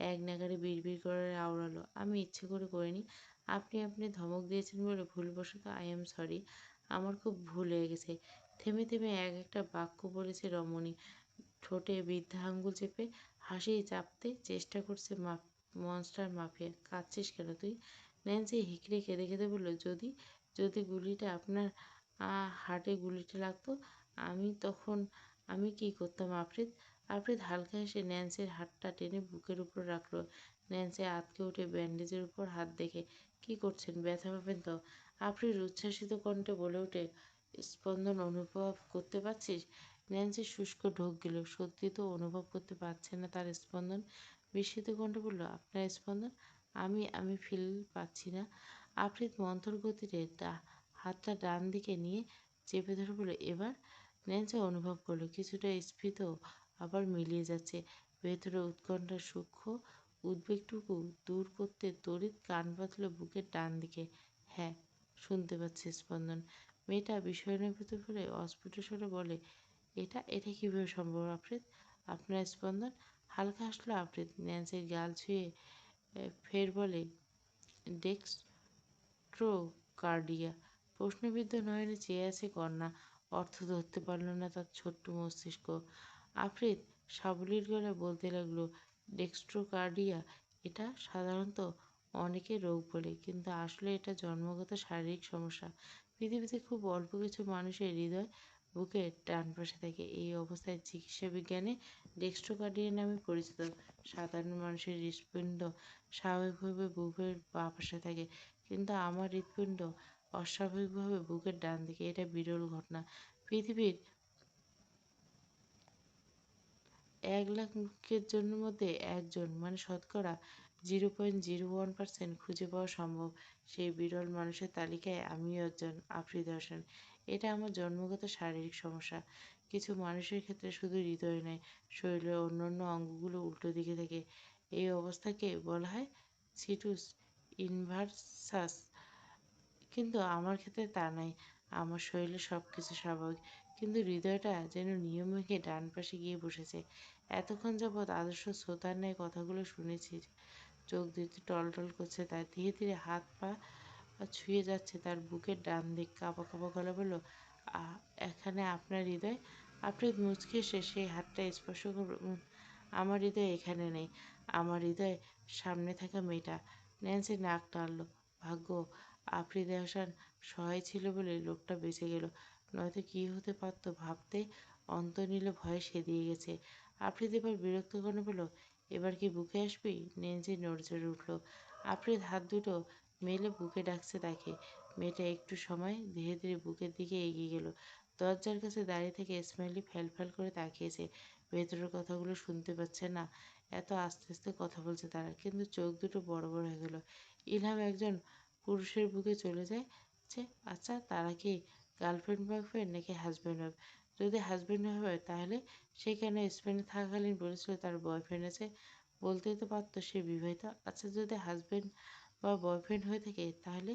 এক নাগাড়ে বিড়বিড় করে আওড়ালো, আমি ইচ্ছে করে করিনি। আপনি ধমক দিয়েছেন বলে ভুলবশত, আই এম সরি। আমার খুব ভুল হয়ে গেছে। থেমে থেমে এক একটা বাক্য বলেছে রমণী। ঠোঁটে বৃদ্ধা আঙুল চেপে হাসি চাপতে চেষ্টা করছে মনস্টার মাফিয়া। কাঁদছিস কেন তুই? ন্যান্সি হিকড়ে কেঁদে কেঁদে বলল, যদি যদি গুলিটা আপনার হার্টে গুলিটা লাগতো, তখন আমি কি করতাম আফ্রিদ? আফ্রিদ হালকা হেসে ন্যান্সির হাতটা টেনে বুকের উপর রাখলো। ন্যান্সি আঁতকে উঠে ব্যান্ডেজের উপর হাত দেখে, কি করছেন? ব্যথা পাবেন তো? আফ্রিদ উচ্ছ্বাসিত কণ্ঠে বলে ওঠে, স্পন্দন অনুভব করতে পারছিস? ন্যান্সির শুষ্ক ঢোক গেল। সত্যি তো অনুভব করতে পারছে না তার স্পন্দন। বিস্মিত কণ্ঠে বলল, আপনার স্পন্দন? আমি ফিল পাচ্ছি না। আফ্রিদ মন্থর গতিতে হাতটা ডান দিকে নিয়ে চেপে ধরে বলল, এবার? ন্যান্সি অনুভব করলো কিছুটা স্ফীত আবার মিলিয়ে যাচ্ছে। ভেতরে উৎকণ্ঠার সূক্ষ্ম উদ্বেগটুকু দূর করতে তড়িৎ কান পাতল বুকের ডান দিকে। হ্যাঁ, শুনতে পাচ্ছে স্পন্দন। মেয়েটা বিস্ময়ের ভেতর ফেলে অস্ফুট স্বরে বলে, এটা এটা কীভাবে সম্ভব আফ্রিদ? আপনার স্পন্দন? হালকা হাসলো আফ্রিদ। ন্যান্সির গাল ছুঁয়ে ফের বলে, ডেক্সট্রোকার্ডিয়া। প্রশ্নবিদ্ধ নয়নে চেয়ে আছে কন্যা। অর্থ ধরতে পারল না তার ছোট্ট মস্তিষ্ক। আফ্রিদ সাবলীল গলায় বলতে লাগলো, ডেক্সট্রোকার্ডিয়া, এটা সাধারণত অনেকে রোগ বলে, কিন্তু আসলে এটা জন্মগত শারীরিক সমস্যা। পৃথিবীতে খুব অল্প কিছু মানুষের হৃদয় বুকের ডান পাশে থাকে। এই অবস্থায় চিকিৎসা বিজ্ঞানে ডেক্সট্রোকার্ডিয়া নামে পরিচিত। সাধারণ মানুষের হৃৎপিণ্ড স্বাভাবিকভাবে বুকের বাঁ পাশে থাকে, কিন্তু আমার হৃৎপিণ্ড অস্বাভাবিকভাবে বুকের ডান দিকে। এটা বিরল ঘটনা। পৃথিবীর 1,00,000 লোকের জন্য মধ্যে একজন, মানে শতকরা 0.01% খুঁজে পাওয়া সম্ভব। সেই বিরল মানুষের তালিকায় আমিও একজন, আফ্রিদ হাসান। এটা আমার জন্মগত শারীরিক সমস্যা। কিছু মানুষের ক্ষেত্রে শুধু হৃদয় নয়, শরীরের অন্যান্য অঙ্গগুলো উল্টো দিকে থাকে। এই অবস্থাকে বলা হয় সিটুস ইনভার্সাস। কিন্তু আমার ক্ষেত্রে তা নয়। আমার শরীরে সব কিছু স্বাভাবিক, কিন্তু হৃদয়টা যেন নিয়ম ভেঙে ডান পাশে গিয়ে বসেছে। এতক্ষণ যাবৎ আদর্শ শ্রোতার ন্যায় কথাগুলো শুনেছি। চোখ দুটি টলটল করছে তার। ধীরে ধীরে হাত পা ছুঁয়ে যাচ্ছে তার বুকের ডান দিক। কাঁপা কাঁপা গলা বলল, এখানে আপনার হৃদয়? আফ্রিদ মুচকি এসে সেই হাতটা স্পর্শ করল। আমার হৃদয় এখানে নেই, আমার হৃদয় সামনে থাকা মেয়েটা। ন্যান্সি নাক টানল। ভাগ্য আফ্রিদ হাসান সহায় ছিল বলে লোকটা বেঁচে গেল, নয়তো কী হতে পারত ভাবতে অন্তর্নীল ভয়ে সেদিয়ে গেছে। আফ্রিদ এবার বিরক্ত করে বলল, এবার কি বুকে আসবি? নেন্সি নড়চড়ে উঠল। আফ্রিদ হাত দুটো মেলে বুকে ডাকছে তাকে। মেয়েটা একটু সময় ধীরে ধীরে বুকের দিকে এগিয়ে গেল। দরজার কাছে দাঁড়িয়ে থেকে ইসমাইলি ফ্যাল করে তাকিয়েছে। ভেতরের কথাগুলো শুনতে পাচ্ছে না, এত আস্তে আস্তে কথা বলছে তারা। কিন্তু চোখ দুটো বড় বড় হয়ে গেল। ইলহাম একজন পুরুষের বুকে চলে যায়। আচ্ছা, তারা কি গার্লফ্রেন্ড বয়ফ্রেন্ড নাকি হাজব্যান্ড ওয়াইফ? যদি হাজব্যান্ড ওয়াইফ হয় তাহলে সে কেন স্পেনে থাকাকালীন বলেছিল তার বয়ফ্রেন্ড আছে? বলতেই তো পারতো সে বিবাহিত। আচ্ছা, যদি হাজব্যান্ড বা বয়ফ্রেন্ড হয়ে থাকে তাহলে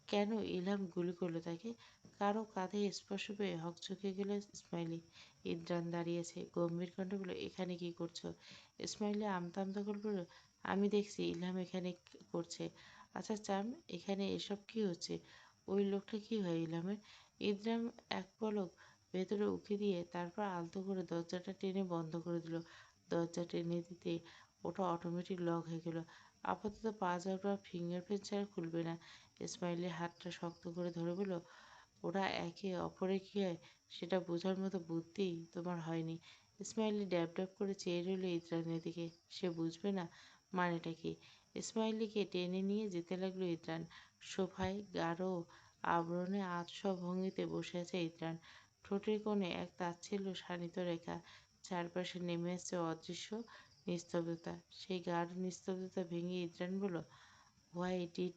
কেন ইলহাম গুলি করলো তাকে? কারো কাঁধে স্পর্শ পেয়ে হকচকে গেল ইসমাইলি। ইদ্রান দাঁড়িয়েছে, গম্ভীর কণ্ঠে বলল, এখানে কি করছো? ইসমাইলি আমতা আমতা করে বলল, আমি দেখছি ইলহাম এখানে করছে। আচ্ছা চাম, এখানে এসব কি হচ্ছে? ওই লোকটা কি হয় ইলহামের? ইদ্রাম এক পলক ভেতরে উঁকি দিয়ে তারপর আলতো করে দরজাটা টেনে বন্ধ করে দিল। দরজা টেনে দিতে ওটা অটোমেটিক লক হয়ে গেল। আপাতত পাসওয়ার্ড বা ফিঙ্গারপ্রিন্ট ছাড়া খুলবে না। ইসমাইলের হাতটা শক্ত করে ধরে বলল, ওরা একে অপরের কী হয় সেটা বোঝার মতো বুদ্ধি তোমার হয়নি। ইসমাইলি ড্যাব ড্যাব করে চেয়ে রইল ইদ্রানের দিকে। সে বুঝবে না মানেটা কি? ইসমাইলিকে টেনে নিয়ে যেতে লাগলো ইদ্রান। সোফায় গাঢ় আবরণে আতশোয়া ভঙ্গিতে বসে আছে ইদ্রান। ঠোঁটের কোণে এক তাচ্ছিল্য শানিত রেখা। চারপাশে নেমে আসছে অদৃশ্য নিস্তব্ধতা। সেই গাঢ় নিস্তব্ধতা ভেঙে ইদ্রান বলল, why did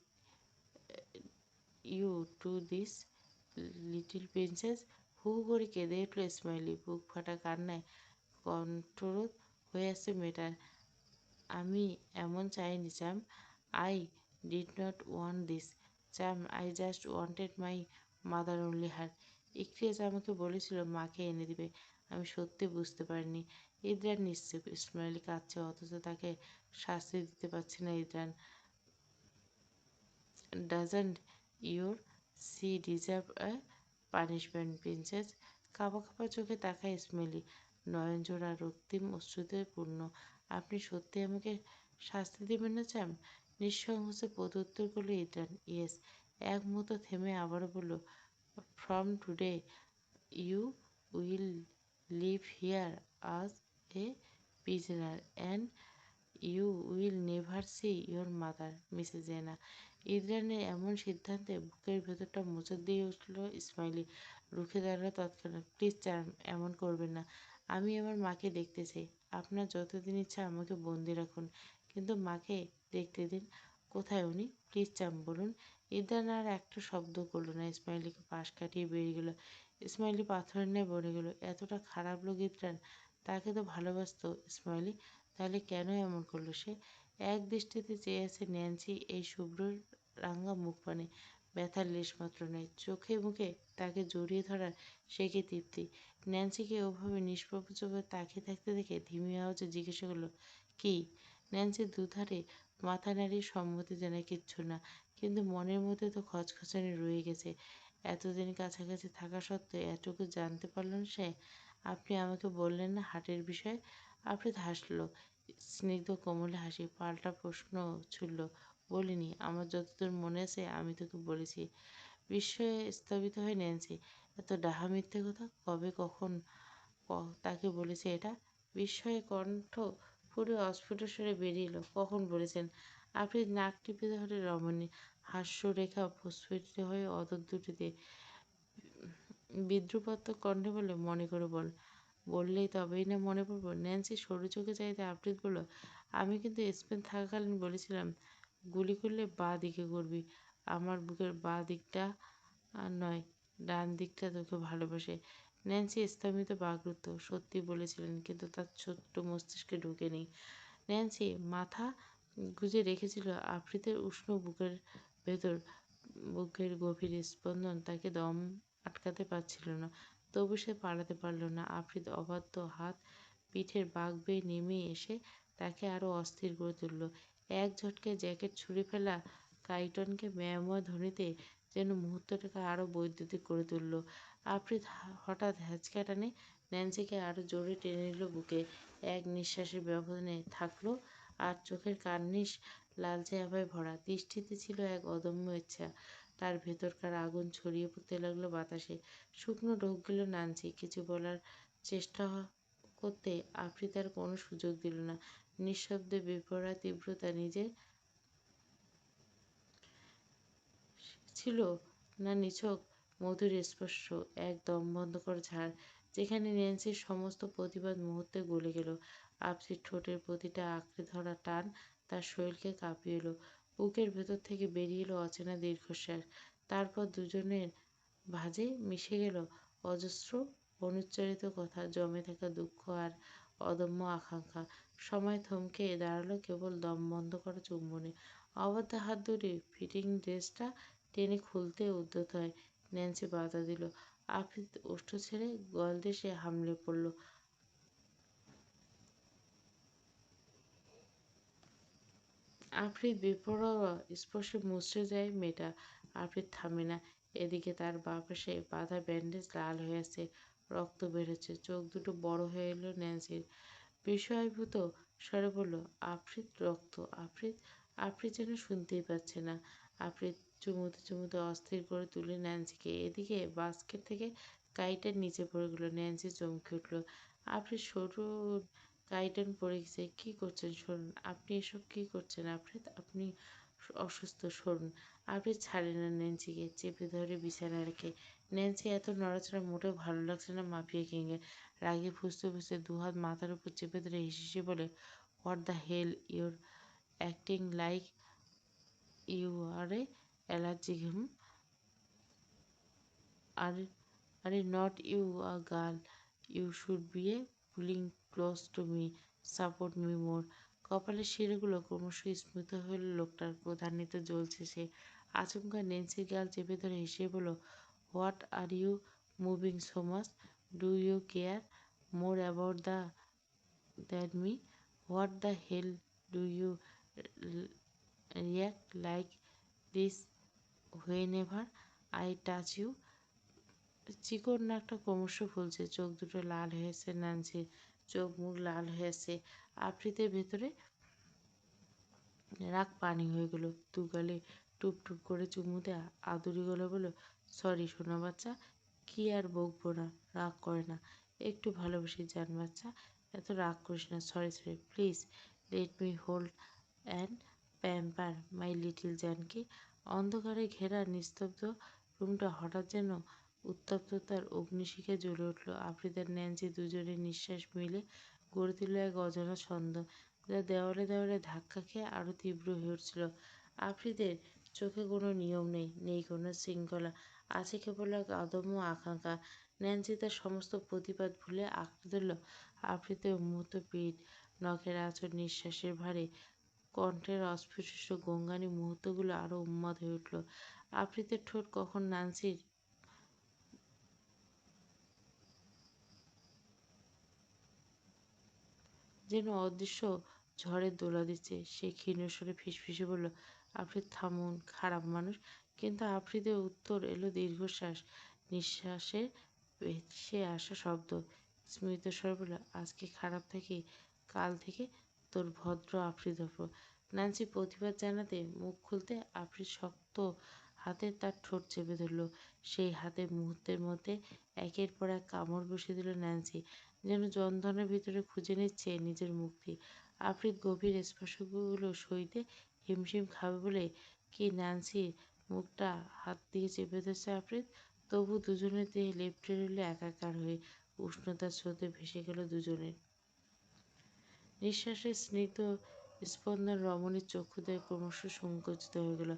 you do this little princess? হু হু করে কেঁদে উঠল ইসমাইলি। বুক ফাটা কান্নায় কণ্ঠরোধ হয়ে আসছে মেয়েটার। আমি এমন চাইনি চাম। I did not want this chum, I just wanted my mother only her. Ikriaz আমাকে বলেছিল মাকে এনে দিবে। আমি সত্যি বুঝতে পারিনি। ইদ্রান নিশ্চুপ। ইসমাইলি কাঁদছে, অথচ তাকে শাস্তি দিতে পারছে না Idran. Doesn't your see deserve a punishment princess? কাঁপা কাঁপা চোখে তাকায় ইসমাইলি, নয়নজোড়া রক্তিম অশ্রুতে পূর্ণ। আপনি সত্যি আমাকে শাস্তি দেবেন না চাম? নিঃসংকোচে প্রত্যুত্তর করল ইদ্রান। ইয়েস। এক মুহূর্ত থেমে আবারও বলল, from today you will live here as a prisoner and you will never see your mother, Mrs Jena. ইদ্রানের এমন সিদ্ধান্তে বুকের ভেতরটা মোচড় দিয়ে উঠল ইসমাইলি। রুখে দাঁড়ালো তৎক্ষণাৎ। প্লিজ চার্ম, এমন করবেন না। আমি আমার মাকে দেখতে চাই। আপনার যতদিন ইচ্ছা আমাকে বন্দি রাখুন, কিন্তু মাকে দেখতে দিন। কোথায় উনি? প্লিজ চার্ম বলুন। ইদ্রান আর একটা শব্দ করল না। ইসমাইলিকে পাশ কাটিয়ে বেরিয়ে গেল। ইসমাইলি পাথরের ন্যায় বনে গেল। এতটা খারাপ লোক ইদ্রান? তাকে তো ভালোবাসতো ইসমাইলি, তাহলে কেন এমন করলো সে? এক দৃষ্টিতে চেয়ে আছে ন্যান্সি এই শুভ্র রাঙা মুখপানে। ব্যথার লেশমাত্র নেই চোখে মুখে। তাকে জড়িয়ে ধরার সে কি তৃপ্তি! ন্যান্সিকে ওভাবে নিষ্প্রভভাবে তাকিয়ে থাকতে দেখে ধিমি আওয়াজে জিজ্ঞাসা করলো, কি? ন্যান্সি দুধারে মাথা নাড়িয়ে সম্মতি জানায়, কিচ্ছু না। কিন্তু মনের মধ্যে তো খচখচানি রয়ে গেছে। এতদিন কাছাকাছি থাকা সত্ত্বেও এটুকু জানতে পারল না সে। আপনি আমাকে বললেন না হার্টের বিষয়ে? আফ্রিদ হাসল, স্নিগ্ধ কোমল হাসি। পাল্টা প্রশ্ন ছুড়ল, বলিনি। আমার যতদূর মনে আছে আমি তোকে বলেছি। বিস্ময়ে স্তব্ধ হয়ে ন্যান্সি। এত ডাহা মিথ্যে কথা! কবে, কখন তাকে বলেছে এটা? বিস্ময়ে কণ্ঠ ফুটে অস্ফুট স্বরে বেরিয়ে এলো, কখন বলেছেন? আফ্রিদ নাক টিপে ধরে রমণী হাস্যরেখা প্রস্ফুটিত হয়ে অদর দুটিতে বিদ্রুপাত্মক কণ্ঠে বলে, মনে করে বল। বললেই তবেই না মনে পড়ব? ন্যান্সি সরু চোখে চাইতে আফ্রিদ বলল, আমি কিন্তু স্পেন থাকাকালীন বলেছিলাম গুলি করলে বাঁ দিকে করবি। আমার বুকের বাঁ দিকটা নয়, ডান দিকটা তোকে ভালোবাসে। ন্যান্সি স্তম্ভিত বাকরুদ্ধ। সত্যি বলেছিলেন, কিন্তু তার ছোট্ট মস্তিষ্কে ঢোকেনি। ন্যান্সি মাথা গুজে রেখেছিল আফ্রিদের উষ্ণ বুকের ভেতর। বুকের গভীর স্পন্দন তাকে দম আটকাতে পারছিল না, তবু সে পালাতে পারল না। আফ্রিদ অবাধ্য হাত পিঠের বাঁক বেয়ে নেমে এসে তাকে আরও অস্থির করে তুলল। এক ঝটকায় জ্যাকেট ছুঁড়ে ফেলা কাইটনকে ম্যাময় ধ্বনিতে যেন মুহূর্তটাকে আরও বৈদ্যুতিক করে তুলল। আফ্রিদ হঠাৎ হ্যাঁচকা টানে ন্যান্সিকে আরো জোরে টেনে নিল বুকে। এক নিঃশ্বাসের ব্যবধানে থাকলো, আর চোখের কার্নিশ লালচে আভায় ভরা। দৃষ্টিতে ছিল এক অদম্য ইচ্ছা। তার ভেতরকার আগুন ছড়িয়ে পড়তে লাগলো বাতাসে। শুকনো ঢোক গেল নানসি। কিছু বলার চেষ্টা করতে আফ্রিদ আর কোনো সুযোগ দিল না। নিঃশব্দে বেপরোয়া তীব্রতা নিজের ছিল না নিছক মধুর স্পর্শ, এক দমবন্ধকর ঝাড়, যেখানে ন্যান্সির সমস্ত প্রতিবাদ মুহূর্তে গলে গেল। আফ্রিদ ঠোঁটের প্রতিটা আঁকড়ে ধরা টান তার শরীরকে কাঁপিয়ে এলো। বুকের ভেতর থেকে বেরিয়ে এলো অচেনা দীর্ঘশ্বাস। তারপর দুজনের ভাঁজে মিশে গেল অজস্র অনুচ্চারিত কথা, জমে থাকা দুঃখ আর অদম্য আকাঙ্ক্ষা। সময় থমকে দাঁড়ালো কেবল দম বন্ধ করা চুম্বনে। অবাধ্য হাত ধরে ফিটিং ড্রেসটা টেনে খুলতে উদ্যত হয়। ন্যান্সি বাধা দিল। আফ্রিদ ওষ্ঠ ছেড়ে গলদেশে হামলে পড়ল। আফ্রিদ বেপরোয়া স্পর্শে মুচড়ে যায় মেয়েটা। আফ্রিদ থামে না। এদিকে তার বাঁ পাশে বাঁধা ব্যান্ডেজ লাল হয়ে আছে, রক্ত বেরোচ্ছে। চোখ দুটো বড় হয়ে এলো ন্যান্সির। বিস্ময়ভূত স্বরে বলল, আফ্রিদ, রক্ত? আফ্রিদ? আফ্রিদ যেন শুনতেই পাচ্ছে না। আফ্রিদ চুমুতে চুমুতে অস্থির করে তুলে ন্যান্সিকে। এদিকে বাস্কেট থেকে কাইটের নিচে পড়ে গেল। ন্যান্সি চমকে উঠল। আফ্রিদ, সরুন, কাইটেন পড়ে গেছে। কী করছেন? সরুন। আপনি এসব কী করছেন আফ্রিদ? আপনি অসুস্থ, সরুন। আফ্রিদ ছাড়ে না ন্যান্সিকে, চেপে ধরে বিছানায় রেখে। ন্যান্সি এত নড়াচড়া মোটেও ভালো লাগছে না মাফিয়া কিংয়ের। রাগে ফুঁসতে ফুঁসতে দুহাত মাথার উপর চেপে ধরে হেসে বলে, what the hell your acting like you are a allergic, hmm? Are aren't you a girl, you should be a pulling close to me, support me more. কপালের শিরাগুলো ক্রমশ স্মৃত হইল লোকটার। ক্রোধান্বিত জ্বলছে সে। আচমকা ন্যান্সির গাল চেপে ধরে হেসে বলল, what are you moving so much? Do you care more about that me? What the hell do you react like this whenever I touch you? চিকন নাকটা ক্রমশ ফুলছে, চোখ দুটো লাল হয়েছে ন্যান্সির। চোখ মুখ লাল হয়েছে। আফ্রিদের ভেতরে রাগ পানি হয়ে গেল। দু গালে টুপ টুপ করে চুমু দেয়া আদুরি গলা বলল, সরি সোনা বাচ্চা, কি আর বকবো না, রাগ করে না, একটু ভালোবেসে যান বাচ্চা, এত রাগ করিস না, sorry sorry, please let me hold and pamper my little Janaki. অন্ধকারে ঘেরা নিস্তব্ধ রুমটা হঠাৎ যেন উত্তপ্ততার অগ্নিশিখে জ্বলে উঠল। আফ্রিদ আর ন্যান্সি দুজনের নিঃশ্বাস মিলে গড়ে তুলল এক অজানা ছন্দ, যা দেওয়ালে দেওয়ালে ধাক্কা খেয়ে আরো তীব্র হয়ে উঠছিল। আফ্রিদের চোখে কোনো নিয়ম নেই, নেই কোনো শৃঙ্খলা, আছে কেবল এক অদম্য আকাঙ্ক্ষা। ন্যান্সি তার সমস্ত প্রতিবাদ ভুলে আঁকড়ে ধরল আফ্রিদের উন্মুক্ত পিঠ, নখের আঁচড়, নিঃশ্বাসের ভারে কণ্ঠের অস্ফুটিত গঙ্গানি মুহূর্তগুলো আরো উন্মাদ হয়ে উঠল। আফ্রিদের ঠোঁট কখন নান্সির যেন অদৃশ্য ঝড়ের দোলা দিচ্ছে। সে ক্ষীণ স্বরে ফিসফিসে বলল, আফ্রিদ থামুন, খারাপ মানুষ। কিন্তু আফ্রিদের উত্তর এলো দীর্ঘশ্বাস, নিঃশ্বাসে ভেসে আসা শব্দ। স্মিত স্বরে বলল, আজকে খারাপ থাকি, কাল থেকে তোর ভদ্র আফ্রিদ হব। নান্সি প্রতিবাদ জানাতে মুখ খুলতে আফ্রিদ শক্ত হাতে তার ঠোঁট চেপে ধরল। সেই হাতে মুহূর্তের মধ্যে একের পর এক কামড় বসিয়ে দিল ন্যান্সি, যেন যন্ত্রণার ভিতরে খুঁজে নিচ্ছে নিজের মুক্তি। আফ্রিদ গভীর স্পর্শগুলো সইতে হিমশিম খাবে বলে কি ন্যান্সির মুখটা হাত দিয়ে চেপে ধরছে আফ্রিদ? তবু দুজনের দেহে লেপ্টে রইল একাকার হয়ে। উষ্ণতার স্রোতে ভেসে গেল দুজনের নিঃশ্বাসের স্নিগ্ধ স্পন্দন। রমণীর চক্ষুদ্বয় ক্রমশ সংকুচিত হয়ে গেল।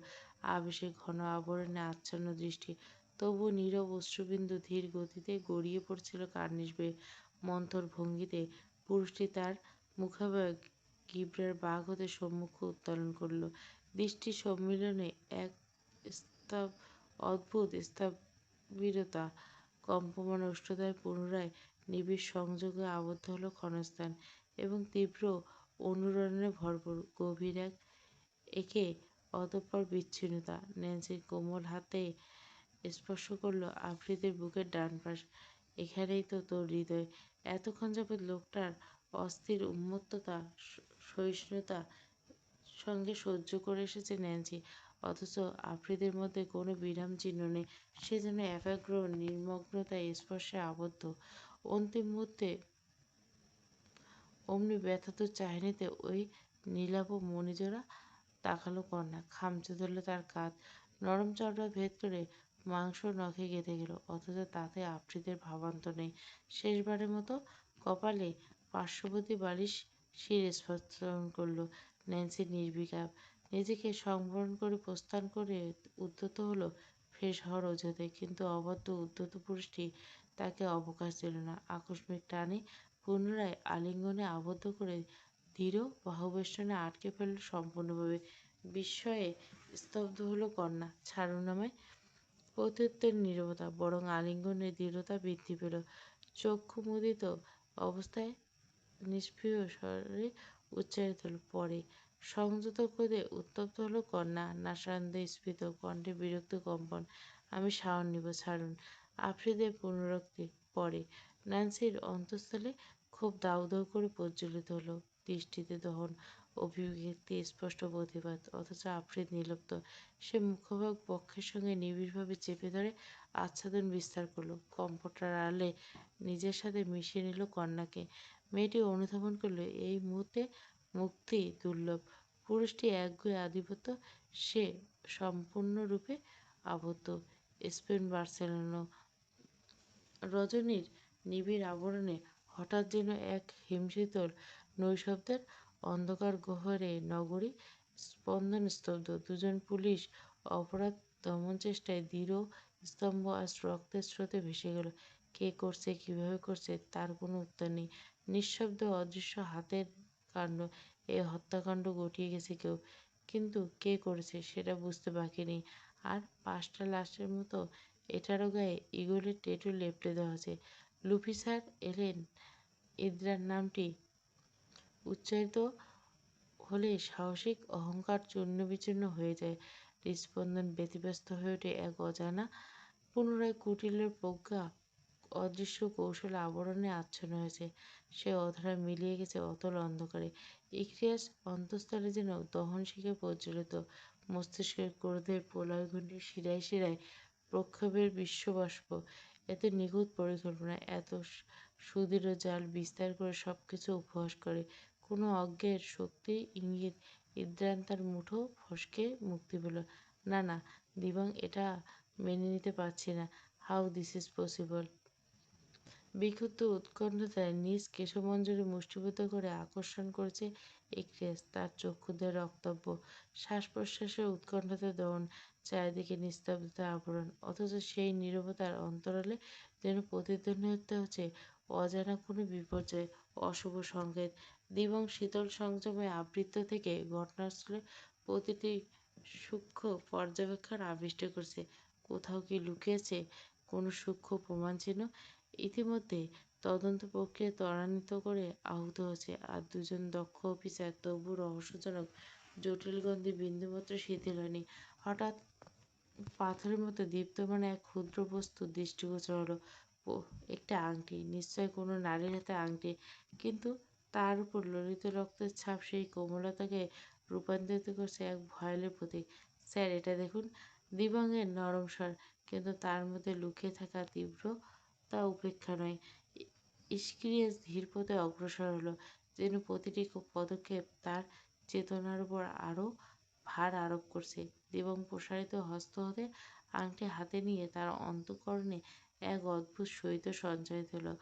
আবেশের ঘন আবরণে আচ্ছন্ন দৃষ্টি। তবু নীরব অশ্রুবিন্দু ধীর গতিতে গড়িয়ে পড়ছিল কার্নিশ বেয়ে। মন্থর ভঙ্গিতে পুরুষটি তার মুখাবয়ব গিব্রার বাঘ হতে সম্মুখ উত্তোলন করল। দৃষ্টি সম্মিলনে এক স্তব অদ্ভুত স্থবিরতা, কম্পমান উষ্ণতায় পুনরায় নিবিড় সংযোগে আবদ্ধ হল ক্ষণস্থান, এবং তীব্র অনুরণনে ভরপুর গভীর এক একে অতঃপর বিচ্ছিন্নতা। ন্যান্সির কোমল হাতে স্পর্শ করল আফ্রিদের বুকের ডান পাশ। এখানেই তো তোর হৃদয়। এতক্ষণ যাবৎ লোকটার অস্থির উন্মত্ততা, সহিষ্ণুতা সঙ্গে সহ্য করে এসেছে ন্যান্সি। অথচ আফ্রিদের মধ্যে কোনো বিরাম চিহ্ন নেই। সে যেন একাগ্র নির্মগ্নতায় স্পর্শে আবদ্ধ। অন্তিম মুহূর্তে অমনি ব্যথাতুর চাহনিতে ওই নীলাভ মণিজোড়া তাকালো কন্যা। খামচে ধরল তার কাঁধ। নরম চামড়া ভেদ করে মাংস নখে গেঁথে গেল। অথচ তাতে আফ্রিদের ভাবান্তর নেই। শেষবারের মতো কপালে পার্শ্ববর্তী বালিশ শির স্পর্শন করল। ন্যান্সি নির্বিকার। নিজেকে সংবরণ করে প্রস্থান করে উদ্যত হলো ফ্রেশ হওয়ার অজুহাতে। কিন্তু অবাধ্য উদ্ধত পুরুষটি তাকে অবকাশ দিল না। আকস্মিক টানে পুনরায় আলিঙ্গনে আবদ্ধ করে দৃঢ় বাহুবেষ্টনে আটকে ফেলল সম্পূর্ণভাবে। বিস্ময়ে স্তব্ধ হলো কন্যা। ছাড়ুন আমায়। প্রত্যুত্তর নীরবতা, বরং আলিঙ্গনের দৃঢ়তা বৃদ্ধি পেল। চক্ষু মুদিত অবস্থায় নিষ্প্রিয় স্বরে উচ্চারিত হল, পরে। সংযত ক্রোধে উত্তপ্ত হলো কন্যা। নাসারন্ধ্রে স্ফীত, কণ্ঠে বিরক্ত কম্পন। আমি শাওন নিব, ছাড়ুন। আফ্রিদের পুনরুক্তি, পরে। ন্যান্সির অন্তঃস্থলে ক্ষোভ দাউ দাউ করে প্রজ্বলিত হলো। দৃষ্টিতে দহন, অভিব্যক্তি স্পষ্ট প্রতিবাদ। অথচ আফ্রিদ নির্লিপ্ত। সে মুখভাগ বক্ষের সঙ্গে নিবিড়ভাবে চেপে ধরে আচ্ছাদন বিস্তার করল। কম্পটার আড়ালে নিজের সাথে মিশিয়ে নিল কন্যাকে। মেয়েটি অনুধাবন করল এই মুহূর্তে মুক্তি দুর্লভ। পুরুষটি একগুঁয়ে আধিপত্য, সে সম্পূর্ণরূপে আবদ্ধ। স্পেন, বার্সেলোনা রজনীর নিবিড় আবরণে হঠাৎ যেন এক হিমশীতল নৈশব্দের অন্ধকার গহ্বরে নগরী স্পন্দন স্তব্ধ। দুজন পুলিশ অপরাধ দমনচেষ্টায় দৃঢ় স্তম্ভ আজ রক্তের স্রোতে ভেসে গেল। কে করছে, কিভাবে করছে, তার কোনো উত্তর নেই। নিঃশব্দ অদৃশ্য হাতের কাণ্ড। এই হত্যাকাণ্ড ঘটিয়ে গেছে কেউ, কিন্তু কে করেছে সেটা বুঝতে বাকি নেই। আর 5টা লাশের মতো এটারও গায়ে ঈগলের ট্যাটু লেপটে দেওয়া আছে। লুফি স্যার এলেন। ইদ্রার নামটি উচ্চারিত হলে সাহসিক অহংকার চূর্ণবিচূর্ণ হয়ে যায়। হৃৎস্পন্দন ব্যতিব্যস্ত হয়ে ওঠে এক অজানা পুনরায় কুটিলের প্রজ্ঞা অদৃশ্য কৌশল আবরণে আচ্ছন্ন হয়েছে। সে অধরা মিলিয়ে গেছে অতল অন্ধকারে। ইকরিয়াস অন্তঃস্থলে যেন দহনশিখে প্রজ্বলিত। মস্তিষ্কের ক্রোধের প্রলয়ঘণ্টি শিরায় শিরায় প্রক্ষোভের বিশ্ববাষ্প। এত নিখুঁত পরিকল্পনা, এত সুদৃঢ় জাল বিস্তার করে সবকিছু উপহাস করে। কোনো অজ্ঞের শক্তির ইঙ্গিত। ইন্দ্রাণ তার মুঠো ফসকে মুক্তি পেল। না না দিবাং, এটা মেনে নিতে পারছি না। How this is possible. বিক্ষুব্ধ উৎকণ্ঠতায় নিজ কেশমঞ্জরি মুষ্টিবদ্ধ করে আকর্ষণ করেছে ইকরিয়াস। তার চক্ষুদের রক্তব্য, শ্বাস-প্রশ্বাসের উৎকণ্ঠিত দহন, চারিদিকে নিস্তব্ধতার আবরণ। অথচ সেই নীরবতার অন্তরালে যেন প্রতিধ্বনিত হচ্ছে অজানা কোনো বিপর্যয়, অশুভ সংকেত। দিবং শীতল সংযমে আবৃত থেকে ঘটনাস্থলে প্রতিটি সূক্ষ্ম পর্যবেক্ষণ আবিষ্ট করছে। কোথাও কি লুকিয়েছে কোনো সূক্ষ্ম প্রমাণচিহ্ন? ইতিমধ্যে তদন্ত প্রক্রিয়া ত্বরান্বিত করে আহূত হচ্ছে। আর দুজন দক্ষ অফিসার তবু রহস্যজনক জটিল গন্ধে বিন্দুমাত্র শিথিল হয়নি। হঠাৎ পাথরের মতো দীপ্যমান এক ক্ষুদ্র বস্তু দৃষ্টিগোচর হলো। একটা আংটি, নিশ্চয় কোনো নারীর হাতে আংটি, কিন্তু তার উপর ললিত রক্তের ছাপ সেই কোমলতাকে রূপান্তরিত করছে এক ভয়ালের প্রতীক। স্যার, এটা দেখুন। দিবাঙ্গের নরম স্বর, কিন্তু তার মধ্যে লুকিয়ে থাকা তীব্রতা উপেক্ষা নয়। ইকরিয়াস ধীর পদে অগ্রসর হলো, যেন প্রতিটি পদক্ষেপ তার চেতনার উপর আরও ভার আরোপ করছে। দিবং প্রসারিত হস্ত হতে আংটি হাতে নিয়ে তার অন্তঃকরণে এক অদ্ভুত শৈত্য সঞ্চারিত হলো।